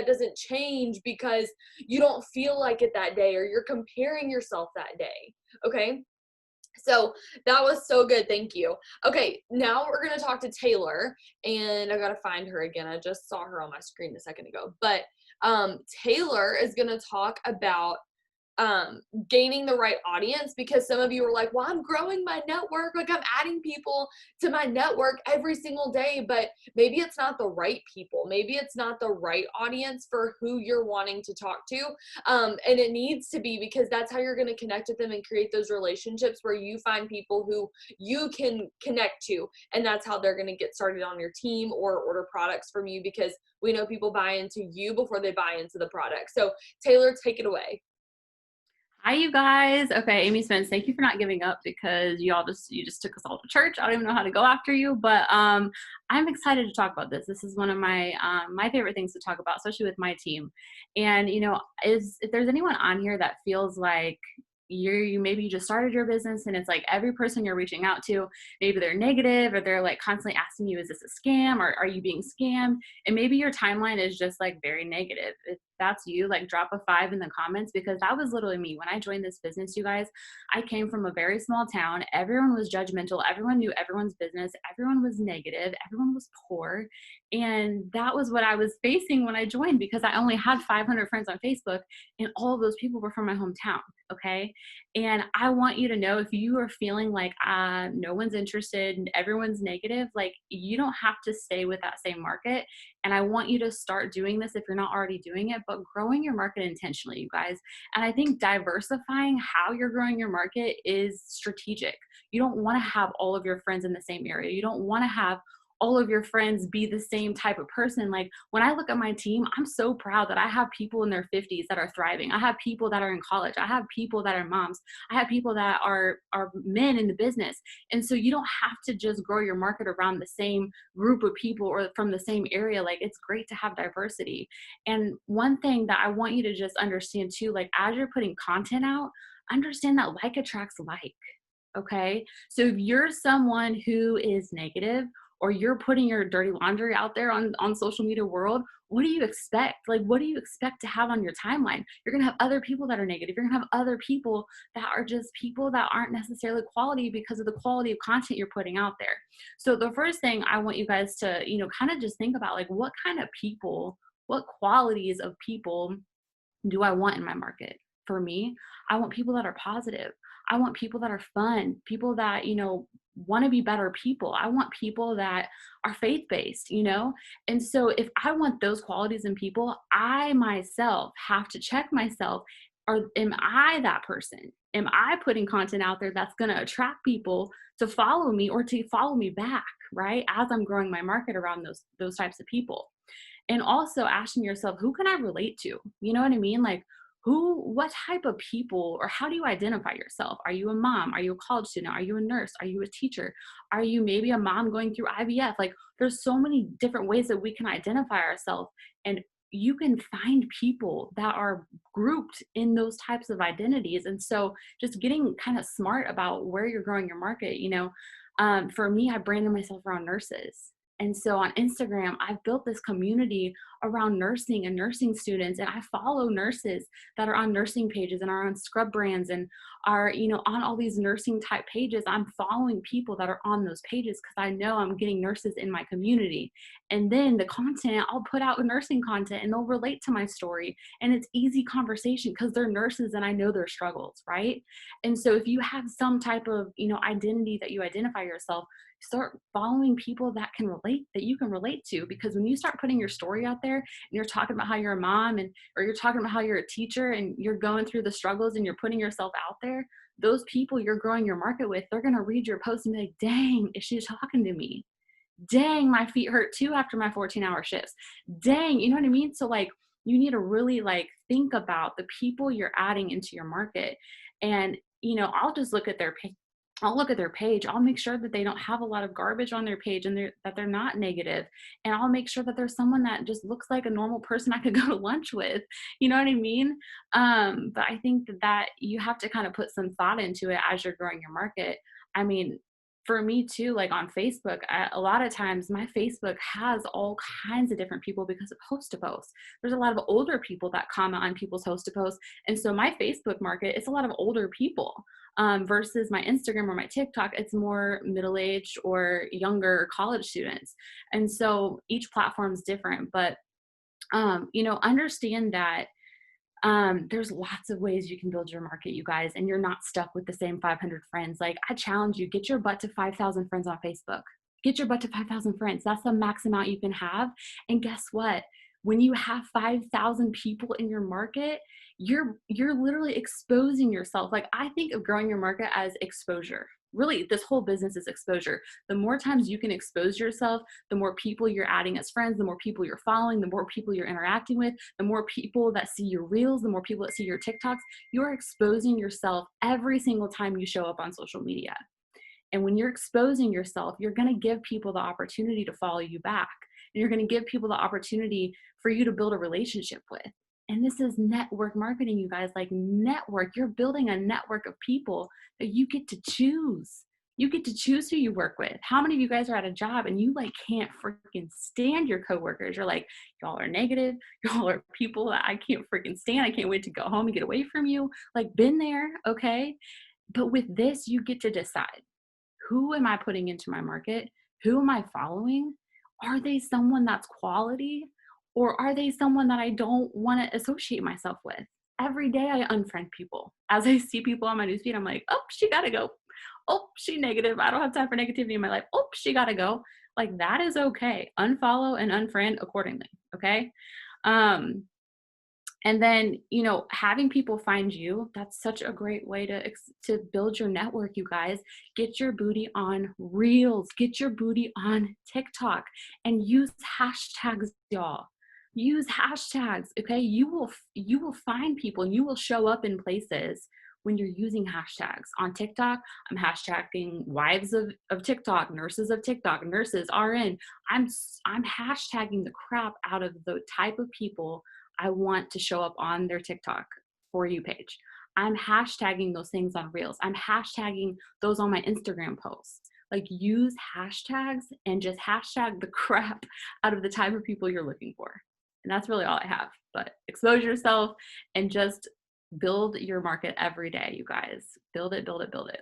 doesn't change because you don't feel like it that day or you're comparing yourself that day. Okay? So that was so good. Thank you. Okay, now we're going to talk to Taylor, and I got to find her again. I just saw her on my screen a second ago. But Taylor is going to talk about gaining the right audience, because some of you are like, well, I'm growing my network, like I'm adding people to my network every single day, but maybe it's not the right people. Maybe it's not the right audience for who you're wanting to talk to. And it needs to be, because that's how you're going to connect with them and create those relationships where you find people who you can connect to. And that's how they're going to get started on your team or order products from you, because we know people buy into you before they buy into the product. So Taylor, take it away. Hi, you guys. Okay, Amy Spence, thank you for not giving up, because you just took us all to church. I don't even know how to go after you, but I'm excited to talk about this. This is one of my my favorite things to talk about, especially with my team. And if there's anyone on here that feels like you maybe you just started your business and it's like every person you're reaching out to, maybe they're negative or they're like constantly asking you, is this a scam, or are you being scammed? And maybe your timeline is just like very negative. If that's you, like drop a 5 in the comments, because that was literally me. When I joined this business, you guys, I came from a very small town. Everyone was judgmental. Everyone knew everyone's business. Everyone was negative. Everyone was poor. And that was what I was facing when I joined, because I only had 500 friends on Facebook, and all of those people were from my hometown. Okay. And I want you to know, if you are feeling like no one's interested and everyone's negative, like you don't have to stay with that same market. And I want you to start doing this if you're not already doing it, but growing your market intentionally, you guys. And I think diversifying how you're growing your market is strategic. You don't want to have all of your friends in the same area. You don't want to have all of your friends be the same type of person. Like when I look at my team, I'm so proud that I have people in their 50s that are thriving. I have people that are in college. I have people that are moms. I have people that are men in the business. And so you don't have to just grow your market around the same group of people or from the same area. Like it's great to have diversity. And one thing that I want you to just understand too, like as you're putting content out, understand that like attracts like. Okay. So if you're someone who is negative, or you're putting your dirty laundry out there on social media world, what do you expect? Like, what do you expect to have on your timeline? You're going to have other people that are negative. You're going to have other people that are just people that aren't necessarily quality because of the quality of content you're putting out there. So the first thing I want you guys to, kind of just think about, like, what kind of people, what qualities of people do I want in my market? For me, I want people that are positive. I want people that are fun, people that, want to be better people. I want people that are faith-based, And so if I want those qualities in people, I myself have to check myself. am I that person? Am I putting content out there that's going to attract people to follow me or to follow me back, right? As I'm growing my market around those types of people. And also asking yourself, who can I relate to? You know what I mean? Like, what type of people, or how do you identify yourself? Are you a mom? Are you a college student? Are you a nurse? Are you a teacher? Are you maybe a mom going through IVF? Like, there's so many different ways that we can identify ourselves. And you can find people that are grouped in those types of identities. And so just getting kind of smart about where you're growing your market, for me, I branded myself around nurses. And so on Instagram, I've built this community around nursing and nursing students. And I follow nurses that are on nursing pages and are on scrub brands and are, on all these nursing type pages. I'm following people that are on those pages because I know I'm getting nurses in my community. And then the content, I'll put out nursing content and they'll relate to my story. And it's easy conversation because they're nurses and I know their struggles, right? And so if you have some type of, identity that you identify yourself, start following people that you can relate to, because when you start putting your story out there and you're talking about how you're a mom or you're talking about how you're a teacher and you're going through the struggles and you're putting yourself out there, those people you're growing your market with, they're going to read your post and be like, dang, is she talking to me? Dang, my feet hurt too after my 14-hour shifts. Dang, you know what I mean? So like, you need to really like think about the people you're adding into your market. And I'll just look at their page. I'll make sure that they don't have a lot of garbage on their page and that they're not negative. And I'll make sure that there's someone that just looks like a normal person I could go to lunch with. You know what I mean? But I think that you have to kind of put some thought into it as you're growing your market. I mean, for me too, like on Facebook, a lot of times my Facebook has all kinds of different people because of post to post. There's a lot of older people that comment on people's post to post. And so my Facebook market, it's a lot of older people. Versus my Instagram or my TikTok, it's more middle-aged or younger college students. And so each platform is different, but, understand that there's lots of ways you can build your market, you guys, and you're not stuck with the same 500 friends. Like, I challenge you, get your butt to 5,000 friends on Facebook. Get your butt to 5,000 friends. That's the max amount you can have. And guess what? When you have 5,000 people in your market, you're literally exposing yourself. Like, I think of growing your market as exposure. Really, this whole business is exposure. The more times you can expose yourself, the more people you're adding as friends, the more people you're following, the more people you're interacting with, the more people that see your reels, the more people that see your TikToks. You're exposing yourself every single time you show up on social media. And when you're exposing yourself, you're going to give people the opportunity to follow you back. And you're going to give people the opportunity for you to build a relationship with. And this is network marketing, you guys. Like, network, you're building a network of people that you get to choose. You get to choose who you work with. How many of you guys are at a job and you like can't freaking stand your coworkers? You're like, y'all are negative. Y'all are people that I can't freaking stand. I can't wait to go home and get away from you. Like, been there, okay? But with this, you get to decide, who am I putting into my market? Who am I following? Are they someone that's quality? Or are they someone that I don't want to associate myself with? Every day I unfriend people. As I see people on my newsfeed, I'm like, oh, she gotta go. Oh, she negative. I don't have time for negativity in my life. Oh, she gotta go. Like, that is okay. Unfollow and unfriend accordingly, okay? And then, having people find you, that's such a great way to build your network, you guys. Get your booty on Reels. Get your booty on TikTok and use hashtags, y'all. Use hashtags, okay? You will find people and you will show up in places when you're using hashtags. On TikTok, I'm hashtagging wives of TikTok, nurses of TikTok, nurses, RN. I'm hashtagging the crap out of the type of people I want to show up on their TikTok For You page. I'm hashtagging those things on Reels. I'm hashtagging those on my Instagram posts. Like, use hashtags and just hashtag the crap out of the type of people you're looking for. And that's really all I have. But expose yourself and just build your market every day, you guys. Build it, build it, build it.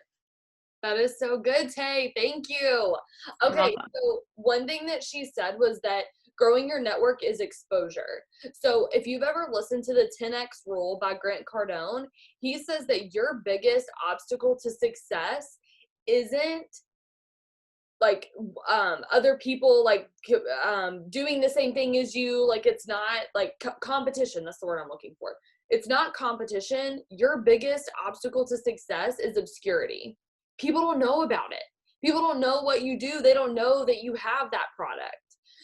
That is so good, Tay. Thank you. Okay, so one thing that she said was that growing your network is exposure. So if you've ever listened to the 10X rule by Grant Cardone, he says that your biggest obstacle to success isn't like other people like doing the same thing as you. Like, it's not like competition. That's the word I'm looking for. It's not competition. Your biggest obstacle to success is obscurity. People don't know about it. People don't know what you do. They don't know that you have that product.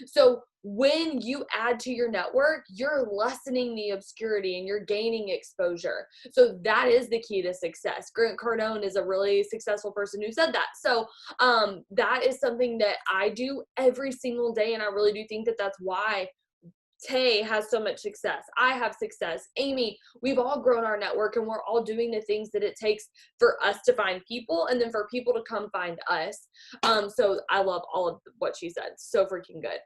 So when you add to your network, you're lessening the obscurity and you're gaining exposure. So that is the key to success. Grant Cardone is a really successful person who said that. So that is something that I do every single day. And I really do think that that's why Tay has so much success. I have success. Amy, we've all grown our network and we're all doing the things that it takes for us to find people and then for people to come find us. So I love all of what she said. So freaking good.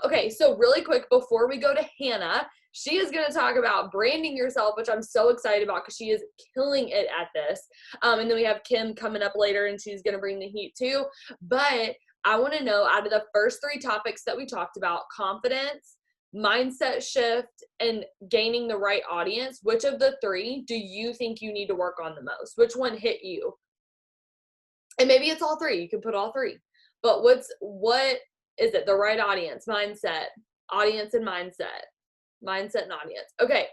Okay, so really quick before we go to Hannah, she is going to talk about branding yourself, which I'm so excited about because she is killing it at this. And then we have Kim coming up later and she's going to bring the heat too. But I want to know, out of the first 3 topics that we talked about, confidence, mindset shift, and gaining the right audience, which of the 3 do you think you need to work on the most? Which one hit you? And maybe it's all 3. You can put all 3. But what is it? The right audience, mindset, audience and mindset, mindset and audience. Okay,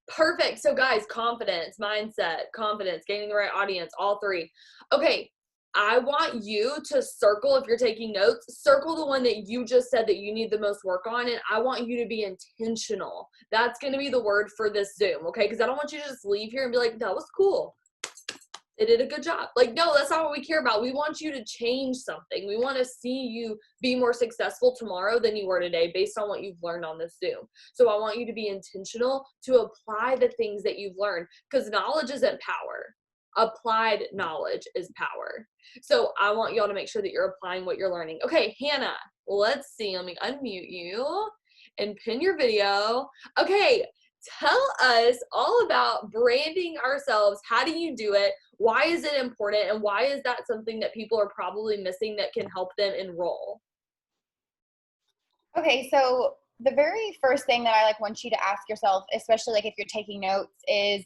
perfect. So guys, confidence, mindset, confidence, gaining the right audience, all 3. Okay, I want you to circle, if you're taking notes, circle the one that you just said that you need the most work on, and I want you to be intentional. That's going to be the word for this Zoom, okay? Because I don't want you to just leave here and be like, that was cool. They did a good job. Like, no, that's not what we care about. We want you to change something. We want to see you be more successful tomorrow than you were today based on what you've learned on this Zoom. So I want you to be intentional to apply the things that you've learned, because knowledge isn't power. Applied knowledge is power. So I want y'all to make sure that you're applying what you're learning. Okay, Hannah, let's see. Let me unmute you and pin your video. Okay, tell us all about branding ourselves. How do you do it? Why is it important? And why is that something that people are probably missing that can help them enroll? Okay, so the very first thing that I want you to ask yourself, especially if you're taking notes, is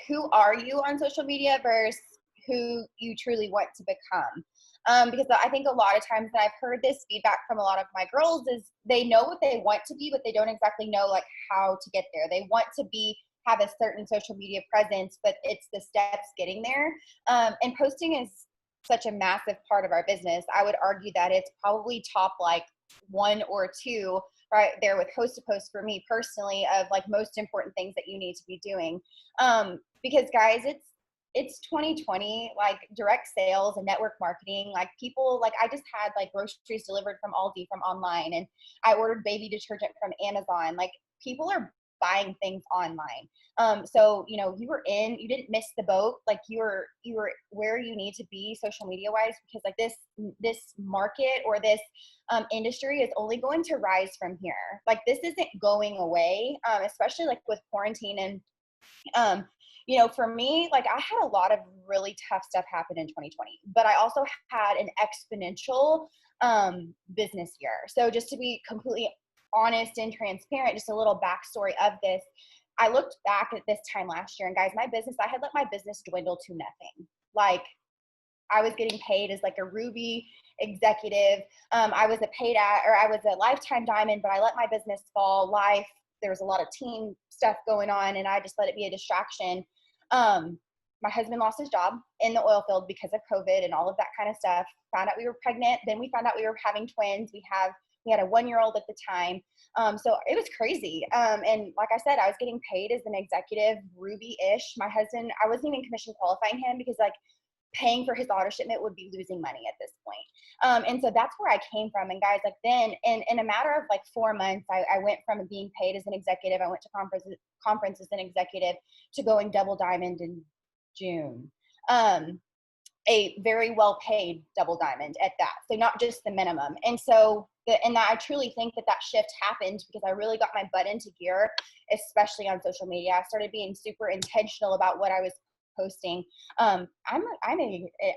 who are you on social media versus who you truly want to become. Because I think a lot of times, and I've heard this feedback from a lot of my girls, is they know what they want to be, but they don't exactly know how to get there. They want to have a certain social media presence, but it's the steps getting there. And posting is such a massive part of our business. I would argue that it's probably top 1 or 2 right there with host to post for me personally of most important things that you need to be doing. Because guys, it's 2020, direct sales and network marketing, people, I just had groceries delivered from Aldi from online, and I ordered baby detergent from Amazon. People are buying things online. So, you didn't miss the boat. You were where you need to be social media wise, because this market or this industry is only going to rise from here. This isn't going away, especially with quarantine. And for me, I had a lot of really tough stuff happen in 2020, but I also had an exponential business year. So just to be completely honest and transparent, just a little backstory of this. I looked back at this time last year, and guys, I had let my business dwindle to nothing. I was getting paid as a Ruby executive. I was a lifetime diamond, but I let my business fall life. There was a lot of team stuff going on, and I just let it be a distraction. My husband lost his job in the oil field because of COVID and all of that kind of stuff. Found out we were pregnant. Then we found out we were having twins. We had a 1-year-old at the time. So it was crazy. And like I said, I was getting paid as an executive Ruby-ish. My husband, I wasn't even commission qualifying him because paying for his auto shipment would be losing money at this point. And so that's where I came from. And guys, then in a matter of 4 months, I went from being paid as an executive. I went to conference as an executive to going double diamond in June. A very well paid double diamond at that. So not just the minimum. And so I truly think that shift happened because I really got my butt into gear, especially on social media. I started being super intentional about what I was posting. It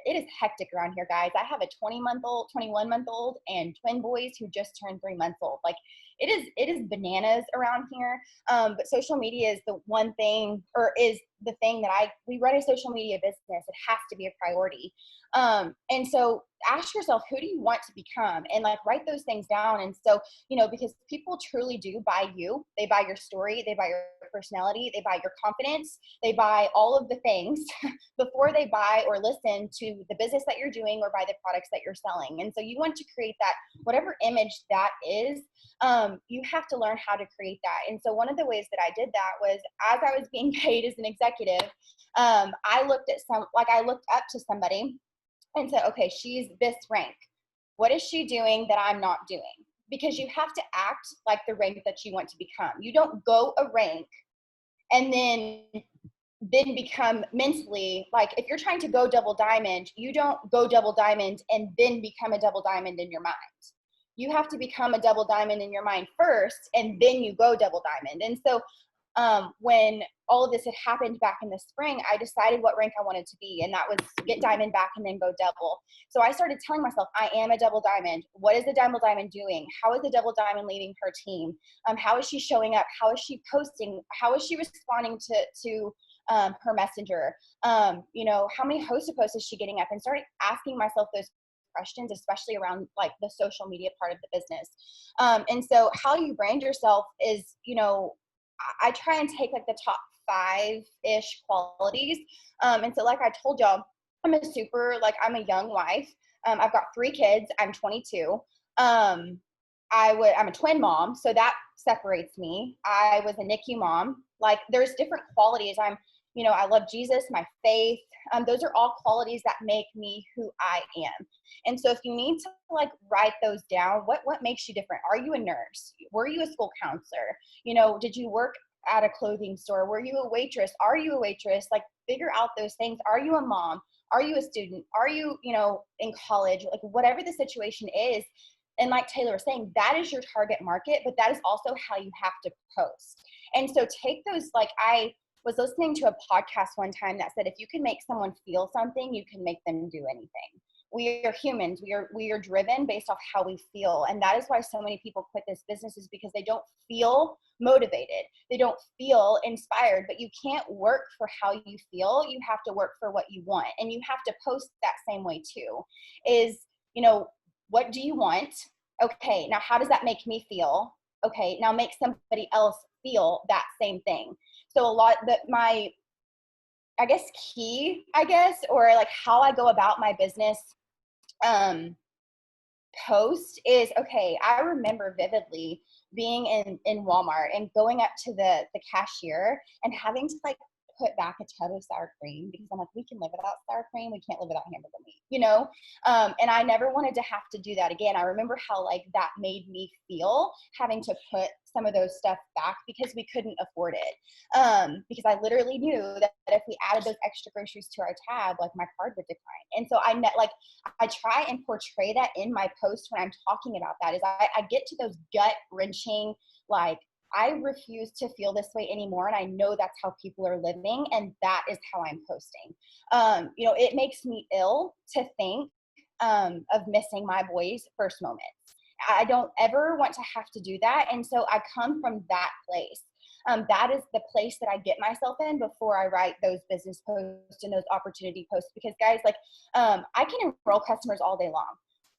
is hectic around here, guys. I have a 21-month-old and twin boys who just turned 3 months old. it is bananas around here. But social media is the one thing, or is the thing that we run a social media business. It has to be a priority. And so ask yourself, who do you want to become? And like, write those things down. And so, because people truly do buy you. They buy your story. They buy your personality. They buy your confidence. They buy all of the things before they buy or listen to the business that you're doing or buy the products that you're selling. And so you want to create that, whatever image that is, you have to learn how to create that. And so one of the ways that I did that was, as I was being paid as an executive, I looked up to somebody and said, okay, she's this rank. What is she doing that I'm not doing? Because you have to act like the rank that you want to become. You don't go a rank and then become mentally, like, if you're trying to go double diamond, you don't go double diamond and then become a double diamond in your mind. You have to become a double diamond in your mind first, and then you go double diamond. And so when all of this had happened back in the spring, I decided what rank I wanted to be, and that was get diamond back and then go double. So I started telling myself, I am a double diamond. What is the double diamond doing? How is the double diamond leading her team? How is she showing up? How is she posting? How is she responding to her messenger? How many host posts is she getting up? And started asking myself those questions, especially around like the social media part of the business. And so how you brand yourself is, I try and take like the top 5-ish qualities. And so like I told y'all, I'm a young wife. I've got 3 kids. I'm 22. I'm a twin mom, so that separates me. I was a NICU mom. Like, there's different qualities. I love Jesus, my faith. Those are all qualities that make me who I am. And so if you need to like write those down, what makes you different? Are you a nurse? Were you a school counselor? Did you work at a clothing store? Were you a waitress? Are you a waitress? Like, figure out those things. Are you a mom? Are you a student? Are you, in college? Like, whatever the situation is. And like Taylor was saying, that is your target market, but that is also how you have to post. And so take those, like, I was listening to a podcast one time that said, if you can make someone feel something, you can make them do anything. We are humans. We are driven based off how we feel. And that is why so many people quit this business, is because they don't feel motivated. They don't feel inspired. But you can't work for how you feel. You have to work for what you want. And you have to post that same way too. Is, what do you want? Okay, now how does that make me feel? Okay, now make somebody else feel that same thing. So a lot that my, key, or like how I go about my business post is, okay, I remember vividly being in Walmart and going up to the cashier and having to like put back a tub of sour cream, because I'm like, we can live without sour cream. We can't live without hamburger meat, and I never wanted to have to do that again. I remember how like that made me feel, having to put some of those stuff back because we couldn't afford it. Because I literally knew that if we added those extra groceries to our tab, like my card would decline. And so I try and portray that in my post when I'm talking about that, is I get to those gut wrenching, like, I refuse to feel this way anymore. And I know that's how people are living. And that is how I'm posting. It makes me ill to think of missing my boys' first moments. I don't ever want to have to do that. And so I come from that place. That is the place that I get myself in before I write those business posts and those opportunity posts. Because guys, like, I can enroll customers all day long.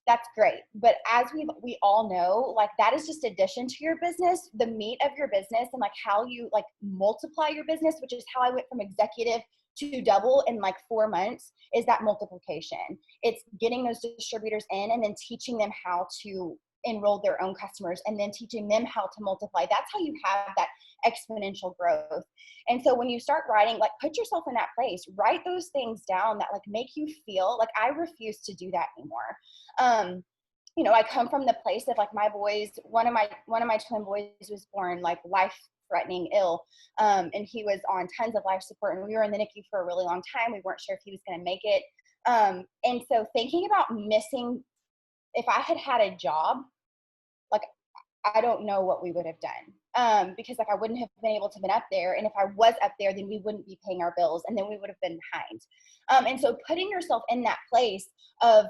That's great. But as we all know, like, that is just addition to your business. The meat of your business and like how you like multiply your business, which is how I went from executive to double in like 4 months, is that multiplication. It's getting those distributors in and then teaching them how to enroll their own customers and then teaching them how to multiply. That's how you have that exponential growth. And so when you start writing, like, put yourself in that place, write those things down that like make you feel like, I refuse to do that anymore. I come from the place of like my boys, one of my twin boys was born like life-threatening ill. And he was on tons of life support, and we were in the NICU for a really long time. We weren't sure if he was going to make it. And so thinking about missing, if I had had a job, like, I don't know what we would have done, because like I wouldn't have been able to been up there. And if I was up there, then we wouldn't be paying our bills, and then we would have been behind. And so putting yourself in that place of,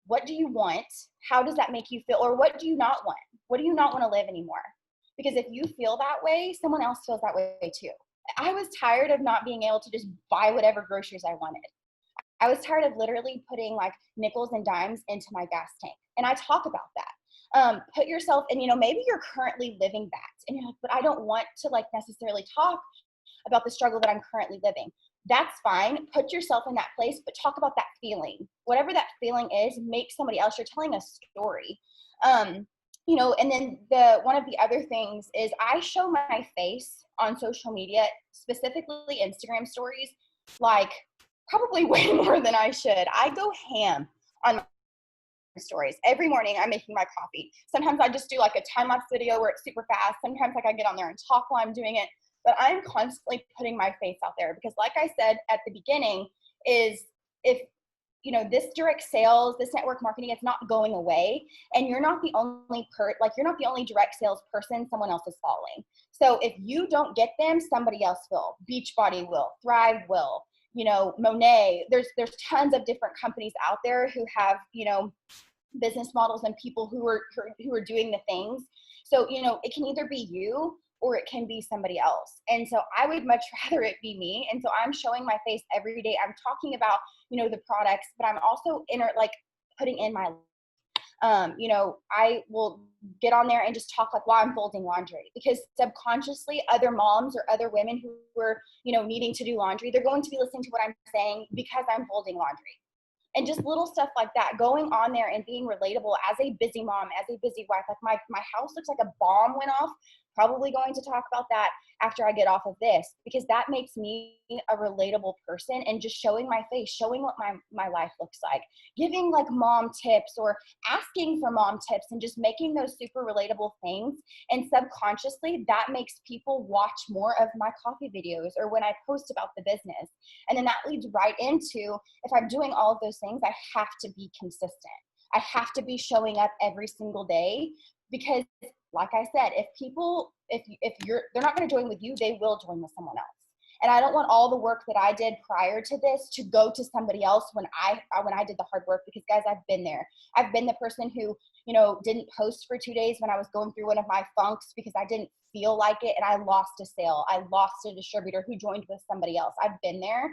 what do you want? How does that make you feel? Or what do you not want? What do you not want to live anymore? Because if you feel that way, someone else feels that way too. I was tired of not being able to just buy whatever groceries I wanted. I was tired of literally putting like nickels and dimes into my gas tank. And I talk about that. Put yourself in, maybe you're currently living that. And you're like, but I don't want to like necessarily talk about the struggle that I'm currently living. That's fine. Put yourself in that place, but talk about that feeling. Whatever that feeling is, make somebody else. You're telling a story. And then one of the other things is I show my face on social media, specifically Instagram stories, like probably way more than I should. I go ham on my stories. Every morning I'm making my coffee. Sometimes I just do like a time-lapse video where it's super fast. Sometimes like I get on there and talk while I'm doing it. But I'm constantly putting my face out there because like I said at the beginning is if this direct sales, this network marketing, it's not going away. And you're not the only you're not the only direct sales person someone else is following. So if you don't get them, somebody else will. Beachbody will, Thrive will, Monet. There's tons of different companies out there who have, business models and people who are doing the things. So, it can either be you or it can be somebody else. And so I would much rather it be me. And so I'm showing my face every day. I'm talking about, the products, but I'm also putting in my, I will get on there and just talk like while I'm folding laundry, because subconsciously other moms or other women who are, needing to do laundry, they're going to be listening to what I'm saying because I'm folding laundry. And just little stuff like that, going on there and being relatable as a busy mom, as a busy wife. Like my house looks like a bomb went off. Probably going to talk about that after I get off of this, because that makes me a relatable person, and just showing my face, showing what my life looks like, giving like mom tips or asking for mom tips, and just making those super relatable things. And subconsciously that makes people watch more of my coffee videos or when I post about the business. And then that leads right into, if I'm doing all of those things, I have to be consistent. I have to be showing up every single day, because like I said, if they're not going to join with you, they will join with someone else. And I don't want all the work that I did prior to this to go to somebody else when I did the hard work, because guys, I've been there. I've been the person who, didn't post for 2 days when I was going through one of my funks because I didn't feel like it, and I lost a sale. I lost a distributor who joined with somebody else. I've been there.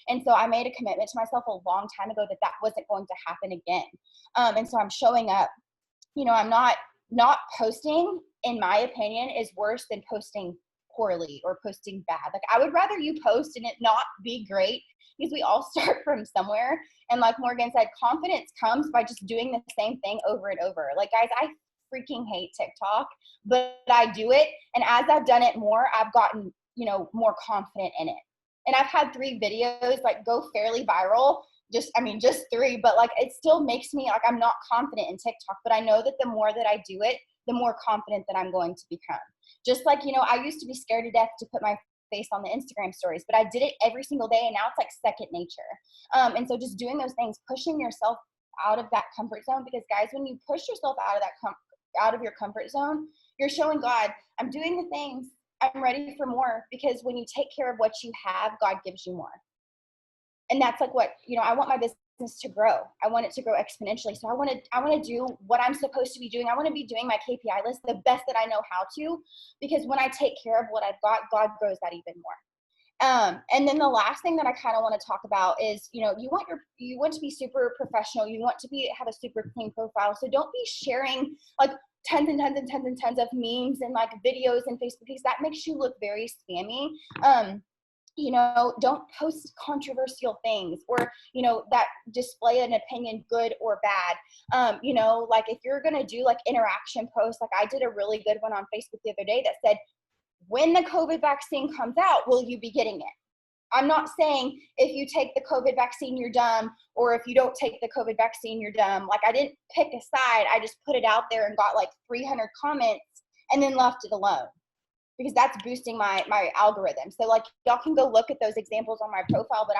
And so I made a commitment to myself a long time ago that wasn't going to happen again. And so I'm showing up. I'm not posting, in my opinion, is worse than posting poorly or posting bad. Like, I would rather you post and it not be great, because we all start from somewhere. And like Morgan said, confidence comes by just doing the same thing over and over. Like, guys, I freaking hate TikTok, but I do it. And as I've done it more, I've gotten, more confident in it. And I've had 3 videos like go fairly viral. Just 3, but like it still makes me like I'm not confident in TikTok, but I know that the more that I do it, the more confident that I'm going to become. Just like, I used to be scared to death to put my face on the Instagram stories, but I did it every single day, and now it's like second nature. And so just doing those things, pushing yourself out of that comfort zone, because guys, when you push yourself out of out of your comfort zone, you're showing God, I'm doing the things, I'm ready for more. Because when you take care of what you have, God gives you more. And that's like what, I want my business to grow. I want it to grow exponentially. So I want to do what I'm supposed to be doing. I want to be doing my KPI list the best that I know how to, because when I take care of what I've got, God grows that even more. And then the last thing that I kind of want to talk about is, you want to be super professional. You want to have a super clean profile. So don't be sharing like tons and tons and tons and tons of memes and like videos and Facebook because that makes you look very spammy. Don't post controversial things or, that display an opinion, good or bad. Like if you're going to do like interaction posts, like I did a really good one on Facebook the other day that said, when the COVID vaccine comes out, will you be getting it? I'm not saying if you take the COVID vaccine, you're dumb, or if you don't take the COVID vaccine, you're dumb. Like I didn't pick a side. I just put it out there and got like 300 comments and then left it alone, because that's boosting my algorithm. So like y'all can go look at those examples on my profile, but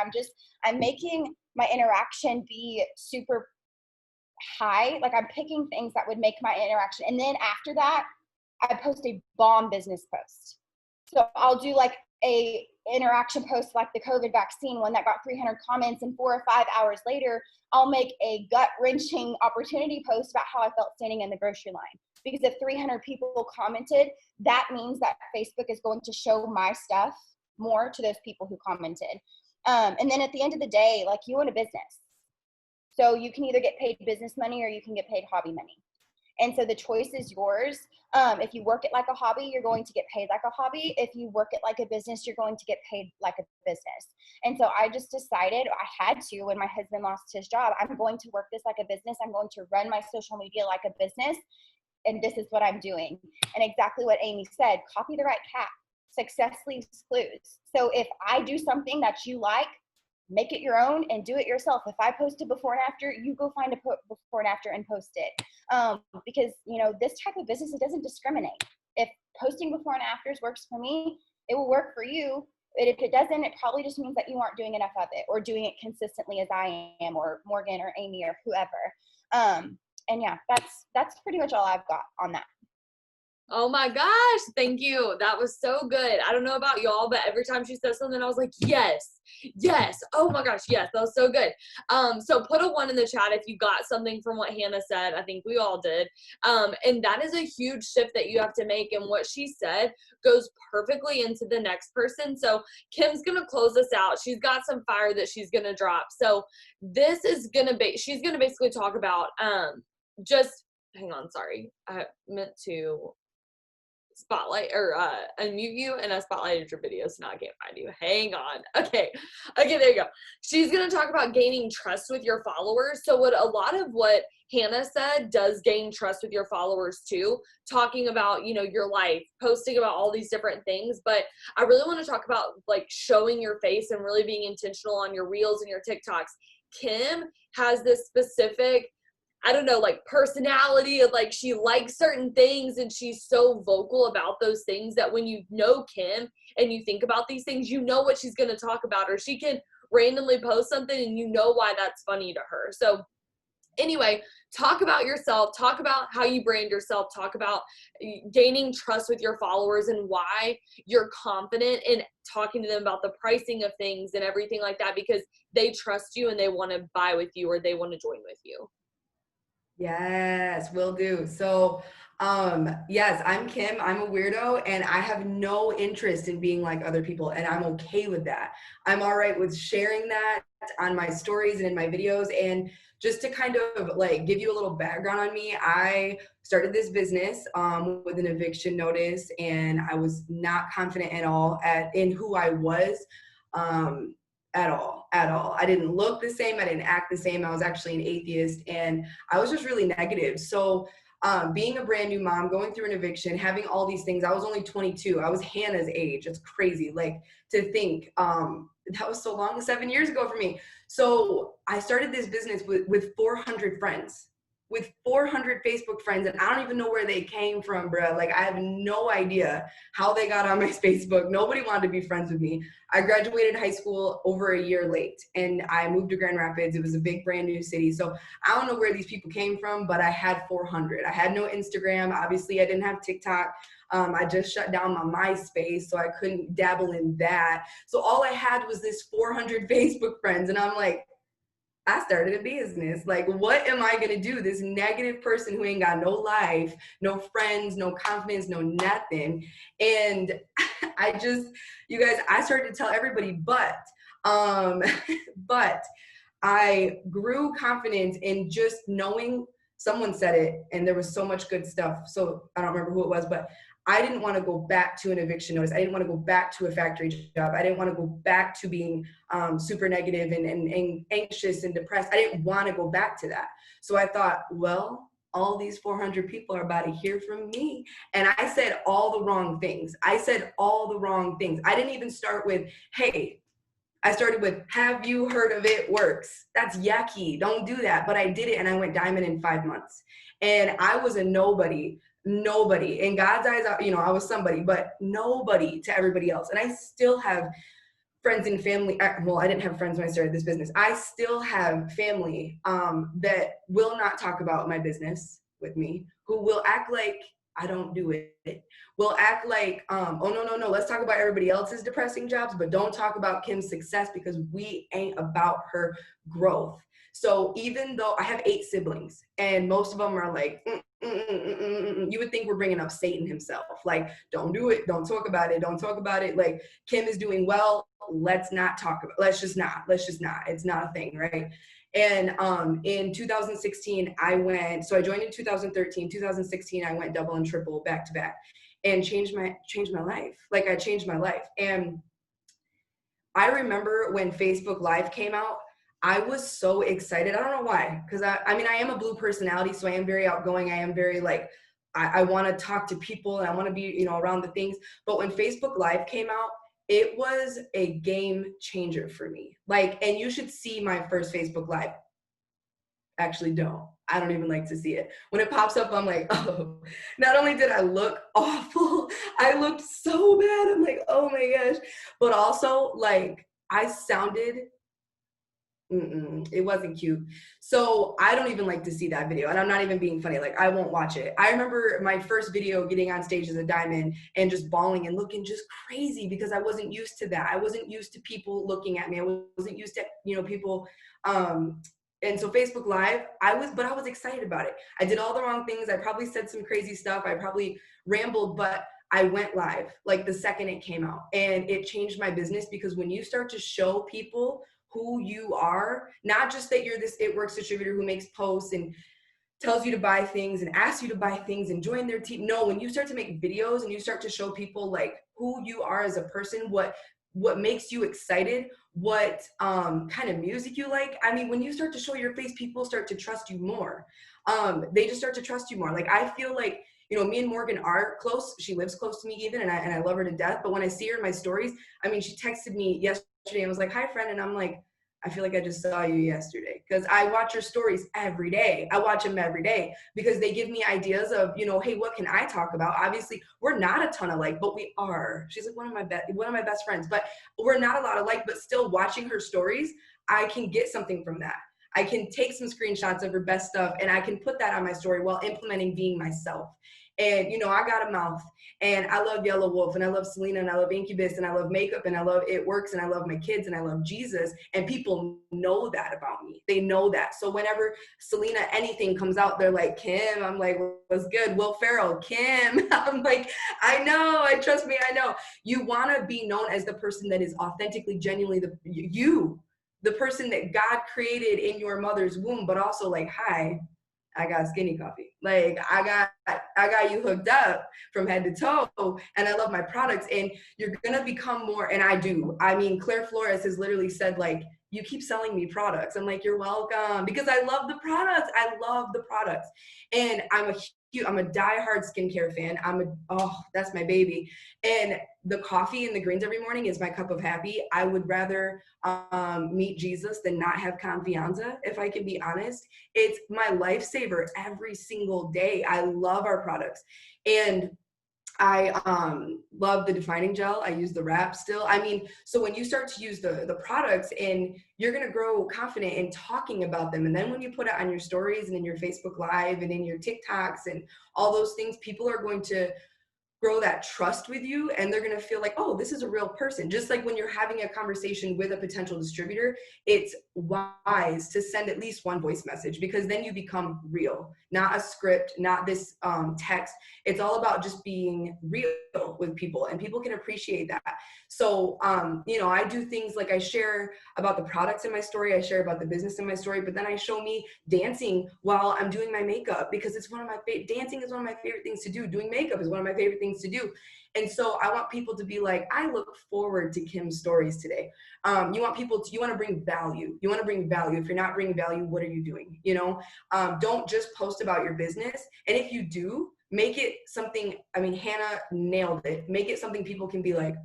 I'm making my interaction be super high. Like I'm picking things that would make my interaction. And then after that, I post a bomb business post. So I'll do like a interaction post like the COVID vaccine one that got 300 comments, and 4 or 5 hours later, I'll make a gut-wrenching opportunity post about how I felt standing in the grocery line. because if 300 people commented, that means that Facebook is going to show my stuff more to those people who commented. And then at the end of the day, like, you own a business. So you can either get paid business money or you can get paid hobby money. And so the choice is yours. If you work it like a hobby, you're going to get paid like a hobby. If you work it like a business, you're going to get paid like a business. And so I just decided, I had to, when my husband lost his job, I'm going to work this like a business. I'm going to run my social media like a business. And this is what I'm doing. And exactly what Amy said, copy the right cat. Success leaves clues. So if I do something that you like, make it your own and do it yourself. If I post a before and after, you go find a before and after and post it. Because, you know, this type of business, it doesn't discriminate. If posting before and afters works for me, it will work for you. But if it doesn't, it probably just means that you aren't doing enough of it, or doing it consistently as I am, or Morgan or Amy or whoever. And yeah, that's pretty much all I've got on that. Oh my gosh, thank you. That was so good. I don't know about y'all, but every time she says something, I was like, yes, yes. Oh my gosh, yes, that was so good. So put a 1 in the chat if you got something from what Hannah said. I think we all did. And that is a huge shift that you have to make. And what she said goes perfectly into the next person. So Kim's going to close us out. She's got some fire that she's going to drop. So this is going to be, she's going to basically talk about, just, hang on, sorry. I meant to spotlight or unmute you, and I spotlighted your video, so now I can't find you. Hang on. Okay, there you go. She's gonna talk about gaining trust with your followers. So what a lot of what Hannah said does gain trust with your followers too, talking about, you know, your life, posting about all these different things. But I really want to talk about like showing your face and really being intentional on your reels and your TikToks. Kim has this specific, I don't know, like personality, and like she likes certain things, and she's so vocal about those things that when you know Kim and you think about these things, you know what she's going to talk about, or she can randomly post something and you know why that's funny to her. So anyway, talk about yourself, talk about how you brand yourself, talk about gaining trust with your followers and why you're confident in talking to them about the pricing of things and everything like that, because they trust you and they want to buy with you or they want to join with you. Yes, will do. So, yes, I'm Kim. I'm a weirdo and I have no interest in being like other people, and I'm okay with that. I'm all right with sharing that on my stories and in my videos. And just to kind of like give you a little background on me, I started this business with an eviction notice, and I was not confident at all in who I was. At all. I didn't look the same. I didn't act the same. I was actually an atheist, and I was just really negative. So being a brand new mom, going through an eviction, having all these things, I was only 22. I was Hannah's age. It's crazy. Like, to think that was so long, 7 years ago for me. So I started this business with 400 friends. With 400 Facebook friends, and I don't even know where they came from, bruh. Like, I have no idea how they got on my Facebook. Nobody wanted to be friends with me. I graduated high school over a year late, and I moved to Grand Rapids. It was a big, brand new city. So I don't know where these people came from, but I had 400. I had no Instagram. Obviously, I didn't have TikTok. I just shut down my MySpace, so I couldn't dabble in that. So all I had was this 400 Facebook friends, and I'm like, I started a business. Like, what am I gonna do? This negative person who ain't got no life, no friends, no confidence, no nothing. And you guys, I started to tell everybody, but I grew confidence in just knowing. Someone said it, and there was so much good stuff. So I don't remember who it was, but I didn't want to go back to an eviction notice. I didn't want to go back to a factory job. I didn't want to go back to being super negative and anxious and depressed. I didn't want to go back to that. So I thought, well, all these 400 people are about to hear from me. And I said all the wrong things. I didn't even start with, hey. I started with, have you heard of It Works? That's yucky. Don't do that. But I did it, and I went diamond in 5 months. And I was a nobody. In God's eyes, I was somebody, but nobody to everybody else. And I still have friends and family. Well, I didn't have friends when I started this business. I still have family that will not talk about my business with me, who will act like I don't do it. We'll act like, oh, no, let's talk about everybody else's depressing jobs, but don't talk about Kim's success because we ain't about her growth. So even though I have 8 siblings and most of them are like, you would think we're bringing up Satan himself. Like, don't do it. Don't talk about it. Don't talk about it. Like, Kim is doing well. Let's not talk about it. Let's just not. It's not a thing, right? And in 2016, I joined in 2013, 2016, I went double and triple back to back and changed my life. Like, I changed my life. And I remember when Facebook Live came out, I was so excited. I don't know why, because I mean, I am a blue personality, so I am very outgoing. I am very like, I want to talk to people and I want to be, you know, around the things. But when Facebook Live came out, it was a game changer for me. Like, and you should see my first Facebook Live. Actually, don't. I don't even like to see it. When it pops up, I'm like, oh, not only did I look awful, I looked so bad. I'm like, oh my gosh. But also, like, I sounded, it wasn't cute. So I don't even like to see that video. And I'm not even being funny. Like, I won't watch it. I remember my first video getting on stage as a diamond and just bawling and looking just crazy because I wasn't used to that. I wasn't used to people looking at me. I wasn't used to, you know, people, and so Facebook Live, I was excited about it. I did all the wrong things. I probably said some crazy stuff. I probably rambled, but I went live like the second it came out, and it changed my business because when you start to show people who you are, not just that you're this It Works distributor who makes posts and tells you to buy things and asks you to buy things and join their team. No, when you start to make videos and you start to show people like who you are as a person, what makes you excited, what kind of music you like. I mean, when you start to show your face, people start to trust you more. They just start to trust you more. Like, I feel like, you know, me and Morgan are close. She lives close to me even, and I love her to death. But when I see her in my stories, I mean, she texted me yesterday and was like, hi, friend. And I'm like, I feel like I just saw you yesterday, because I watch her stories every day. I watch them every day because they give me ideas of, you know, hey, what can I talk about? Obviously, we're not a ton alike, but we are. She's like one of my best friends, but we're not a lot alike. But still, watching her stories, I can get something from that. I can take some screenshots of her best stuff and I can put that on my story while implementing being myself. And, you know, I got a mouth and I love Yellow Wolf and I love Selena and I love Incubus and I love makeup and I love It Works and I love my kids and I love Jesus. And people know that about me. They know that. So whenever Selena anything comes out, they're like, Kim. I'm like, what's good? Will Ferrell, Kim. I'm like, I know. Trust me, I know. You want to be known as the person that is authentically, genuinely the person that God created in your mother's womb, but also like, hi, I got Skinny Coffee. Like, I got you hooked up from head to toe, and I love my products. And you're gonna become more, and I do. I mean, Claire Flores has literally said, like, you keep selling me products. I'm like, you're welcome, because I love the products. I love the products, and I'm a diehard skincare fan. That's my baby. And the coffee and the greens every morning is my cup of happy. I would rather meet Jesus than not have confianza, if I can be honest. It's my lifesaver every single day. I love our products. And I love the defining gel. I use the wrap still. I mean, so when you start to use the products, and you're going to grow confident in talking about them. And then when you put it on your stories and in your Facebook Live and in your TikToks and all those things, people are going to grow that trust with you, and they're going to feel like, oh, this is a real person. Just like when you're having a conversation with a potential distributor, it's wise to send at least one voice message, because then you become real, not a script, not this text. It's all about just being real with people, and people can appreciate that. So, you know, I do things like I share about the products in my story, I share about the business in my story, but then I show me dancing while I'm doing my makeup, because it's one of my dancing is one of my favorite things to do. Doing makeup is one of my favorite things to do. And so I want people to be like, I look forward to Kim's stories today. You want to bring value. You want to bring value. If you're not bringing value, what are you doing? You know, don't just post about your business. And if you do, make it something, I mean, Hannah nailed it. Make it something people can be like,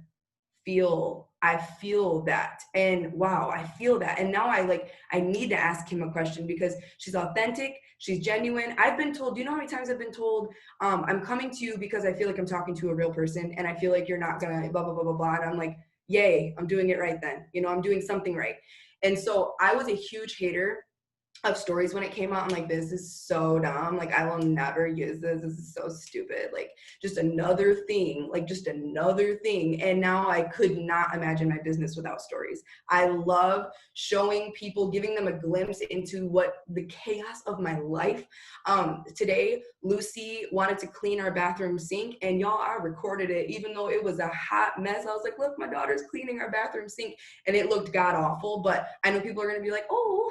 I feel that. And wow, I feel that. And now I need to ask Kim a question, because she's authentic. She's genuine. I've been told, do you know how many times I've been told, I'm coming to you because I feel like I'm talking to a real person, and I feel like you're not gonna blah, blah, blah, blah, blah. And I'm like, yay, I'm doing it right then. You know, I'm doing something right. And so I was a huge hater of stories when it came out. I'm like, this is so dumb. Like, I will never use this. This is so stupid. Like, just another thing, like just another thing. And now I could not imagine my business without stories. I love showing people, giving them a glimpse into what the chaos of my life. Today, Lucy wanted to clean our bathroom sink, and y'all, I recorded it, even though it was a hot mess. I was like, look, my daughter's cleaning our bathroom sink, and it looked god awful. But I know people are gonna be like, oh,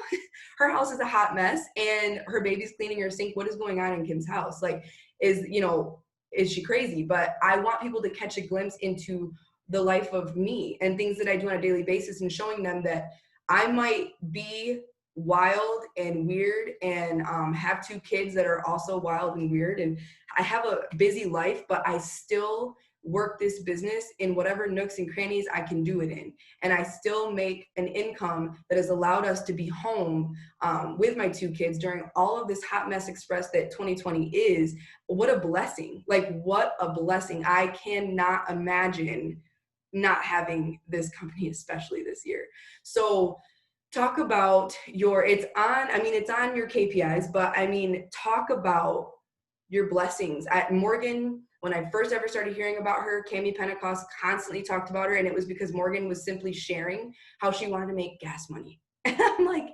her house is a hot mess and her baby's cleaning her sink. What is going on in Kim's house? Like, is she crazy? But I want people to catch a glimpse into the life of me and things that I do on a daily basis, and showing them that I might be wild and weird and have 2 kids that are also wild and weird, and I have a busy life, but I still work this business in whatever nooks and crannies I can do it in, and I still make an income that has allowed us to be home with my 2 kids during all of this hot mess express that 2020 is. What a blessing. Like, what a blessing. I cannot imagine not having this company, especially this year. So talk about it's on your KPIs, but I mean, talk about your blessings. Morgan, when I first ever started hearing about her, Cami Pentecost constantly talked about her, and it was because Morgan was simply sharing how she wanted to make gas money. And I'm like,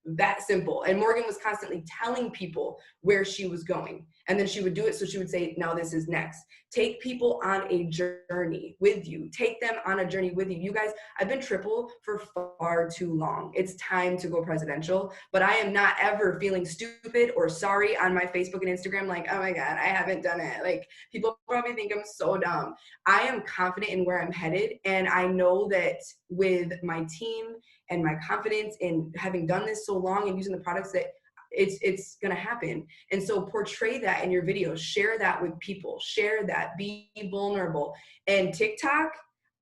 that simple. And Morgan was constantly telling people where she was going, and then she would do it. So she would say, now this is next. Take people on a journey with you. Take them on a journey with you. You guys, I've been triple for far too long. It's time to go presidential, but I am not ever feeling stupid or sorry on my Facebook and Instagram. Like, oh my God, I haven't done it. Like, people probably think I'm so dumb. I am confident in where I'm headed. And I know that with my team and my confidence in having done this so long and using the products, that it's going to happen. And so portray that in your videos, share that with people, share that, be vulnerable. And TikTok,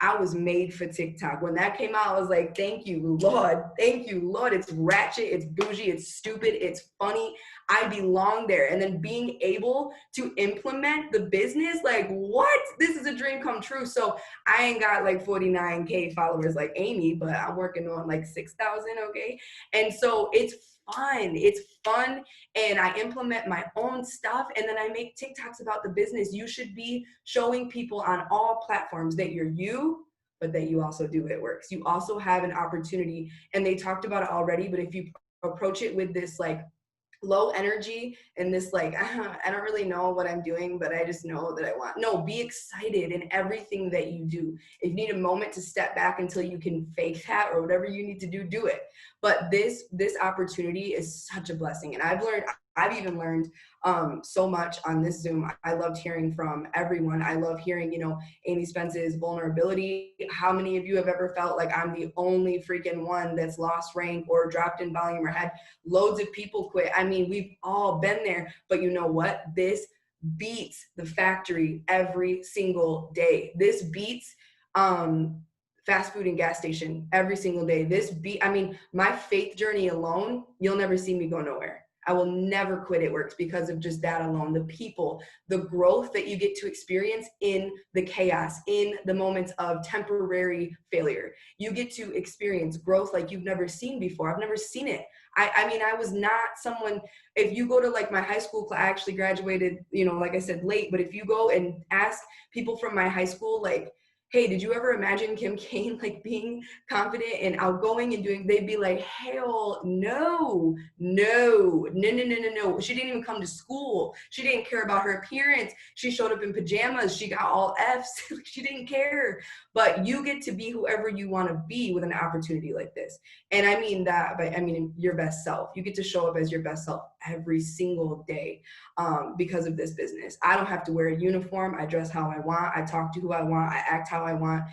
I was made for TikTok. When that came out, I was like, thank you, Lord. Thank you, Lord. It's ratchet, it's bougie, it's stupid, it's funny. I belong there. And then being able to implement the business, like, what? This is a dream come true. So I ain't got like 49K followers like Amy, but I'm working on like 6,000, okay? And so it's fun, and I implement my own stuff, and then I make TikToks about the business. You should be showing people on all platforms that you're you, but that you also do it works. You also have an opportunity, and they talked about it already, but if you approach it with this like low energy and this like, I don't really know what I'm doing, but I just know that I want. No, be excited in everything that you do. If you need a moment to step back until you can fake that or whatever you need to do, do it. But this opportunity is such a blessing. And I've even learned so much on this Zoom. I loved hearing from everyone. I love hearing, Amy Spence's vulnerability. How many of you have ever felt like I'm the only freaking one that's lost rank or dropped in volume or had loads of people quit? I mean, we've all been there, but you know what? This beats the factory every single day. This beats fast food and gas station every single day. My faith journey alone, you'll never see me go nowhere. I will never quit It Works because of just that alone. The people, the growth that you get to experience in the chaos, in the moments of temporary failure. You get to experience growth like you've never seen before. I've never seen it. I was not someone, if you go to like my high school class, I actually graduated, like I said, late, but if you go and ask people from my high school, like, hey, did you ever imagine Kim Kane like being confident and outgoing and doing, they'd be like, hell no. She didn't even come to school. She didn't care about her appearance. She showed up in pajamas. She got all F's. She didn't care. But you get to be whoever you want to be with an opportunity like this. And I mean that, but I mean your best self. You get to show up as your best self every single day because of this business. I don't have to wear a uniform. I dress how I want. I talk to who I want. I act how I want.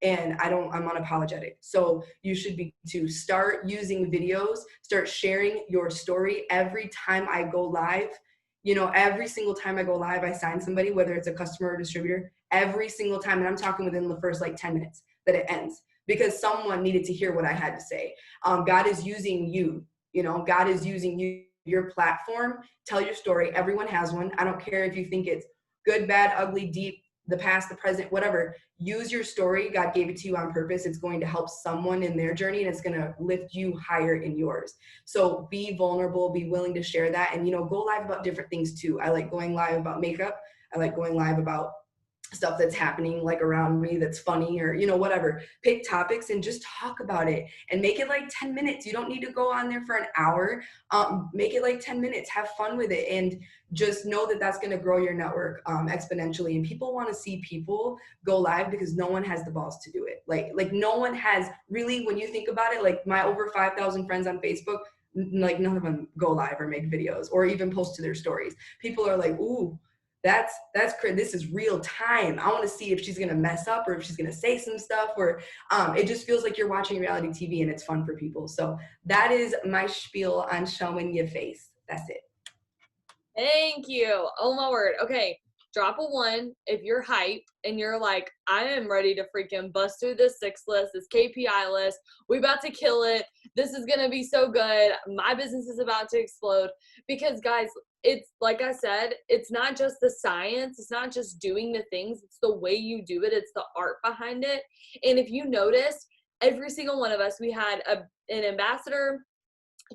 And I'm unapologetic. So you should be to start using videos, start sharing your story every time I go live. Every single time I go live, I sign somebody, whether it's a customer or distributor, every single time. And I'm talking within the first like 10 minutes that it ends, because someone needed to hear what I had to say. God is using you, God is using you, your platform. Tell your story. Everyone has one. I don't care if you think it's good, bad, ugly, deep, the past, the present, whatever. Use your story. God gave it to you on purpose. It's going to help someone in their journey, and it's going to lift you higher in yours. So be vulnerable, be willing to share that, and, go live about different things too. I like going live about makeup. I like going live about stuff that's happening like around me that's funny, or whatever. Pick topics and just talk about it, and make it like 10 minutes. You don't need to go on there for an hour. Make it like 10 minutes. Have fun with it, and just know that that's going to grow your network exponentially. And people want to see people go live because no one has the balls to do it. Like no one has really, when you think about it, like my over 5,000 friends on Facebook, like none of them go live or make videos or even post to their stories. People are like, ooh, this is real time. I want to see if she's going to mess up or if she's going to say some stuff, or it just feels like you're watching reality TV and it's fun for people. So that is my spiel on showing your face. That's it. Thank you. Oh my word. Okay. Drop a 1 if you're hyped and you're like, I am ready to freaking bust through this 6 list, this KPI list. We about to kill it. This is going to be so good. My business is about to explode. Because guys, it's like I said, it's not just the science. It's not just doing the things. It's the way you do it. It's the art behind it. And if you noticed, every single one of us, we had an ambassador,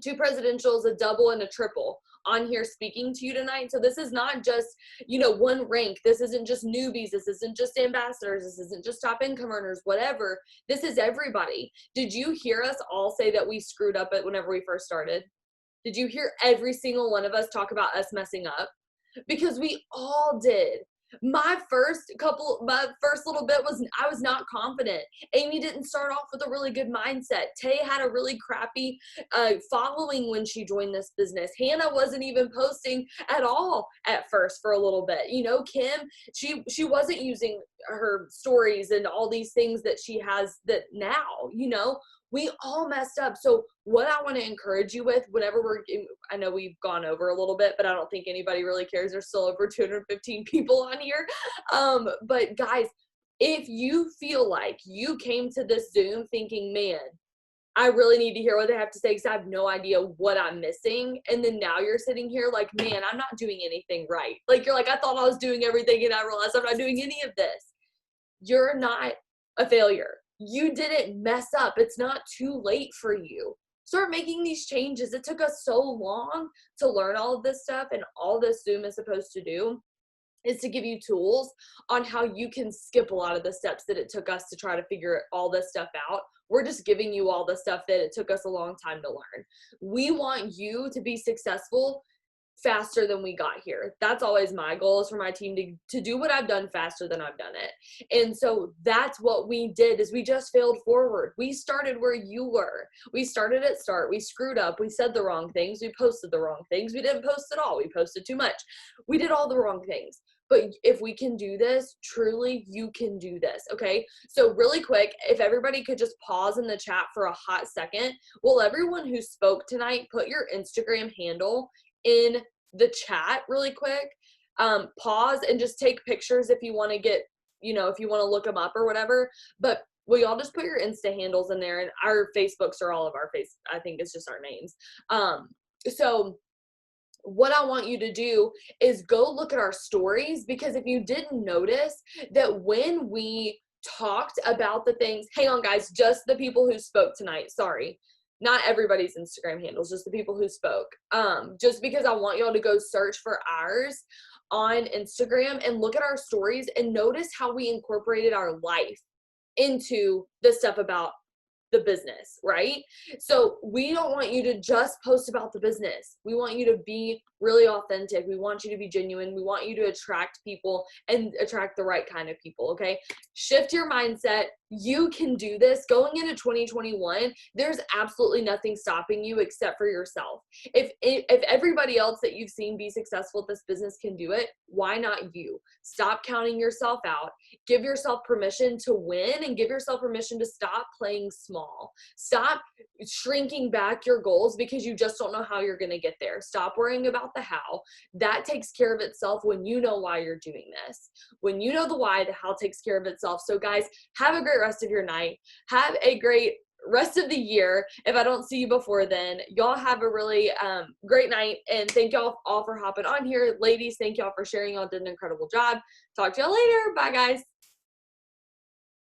2 presidentials, a double, and a triple on here speaking to you tonight. So this is not just, one rank. This isn't just newbies. This isn't just ambassadors. This isn't just top income earners, whatever. This is everybody. Did you hear us all say that we screwed up whenever we first started? Did you hear every single one of us talk about us messing up? Because we all did. My first little bit was, I was not confident. Amy didn't start off with a really good mindset. Tay had a really crappy following when she joined this business. Hannah wasn't even posting at all at first for a little bit. Kim, she wasn't using her stories and all these things that she has that now, we all messed up. So what I want to encourage you with, I know we've gone over a little bit, but I don't think anybody really cares. There's still over 215 people on here. But guys, if you feel like you came to this Zoom thinking, man, I really need to hear what they have to say because I have no idea what I'm missing. And then now you're sitting here like, man, I'm not doing anything right. Like, you're like, I thought I was doing everything and I realized I'm not doing any of this. You're not a failure. You didn't mess up. It's not too late for you. Start making these changes. It took us so long to learn all of this stuff, and all this Zoom is supposed to do is to give you tools on how you can skip a lot of the steps that it took us to try to figure all this stuff out. We're just giving you all the stuff that it took us a long time to learn. We want you to be successful faster than we got here. That's always my goal, is for my team to do what I've done faster than I've done it. And so that's what we did, is we just failed forward. We started where you were. We started at start. We screwed up. We said the wrong things. We posted the wrong things. We didn't post at all. We posted too much. We did all the wrong things. But if we can do this, truly, you can do this, okay? So really quick, if everybody could just pause in the chat for a hot second. Will everyone who spoke tonight put your Instagram handle in the chat really quick? Pause and just take pictures if you want to get, if you want to look them up or whatever. But will y'all just put your Insta handles in there? And our Facebooks are all of our I think it's just our names. So what I want you to do is go look at our stories, because if you didn't notice that when we talked about the things, hang on guys, just the people who spoke tonight, sorry. Not everybody's Instagram handles, just the people who spoke. Just because I want y'all to go search for ours on Instagram and look at our stories and notice how we incorporated our life into the stuff about the business, right? So we don't want you to just post about the business. We want you to be really authentic. We want you to be genuine. We want you to attract people and attract the right kind of people, okay? Shift your mindset. You can do this. Going into 2021, there's absolutely nothing stopping you except for yourself. If everybody else that you've seen be successful at this business can do it, why not you? Stop counting yourself out. Give yourself permission to win, and give yourself permission to stop playing small. Stop shrinking back your goals because you just don't know how you're going to get there. Stop worrying about the how. That takes care of itself when you know why you're doing this. When you know the why, the how takes care of itself. So guys, have a great rest of your night. Have a great rest of the year if I don't see you before then. Y'all have a really great night, and thank y'all all for hopping on here. Ladies, thank y'all for sharing. Y'all did an incredible job. Talk to y'all later. Bye, guys.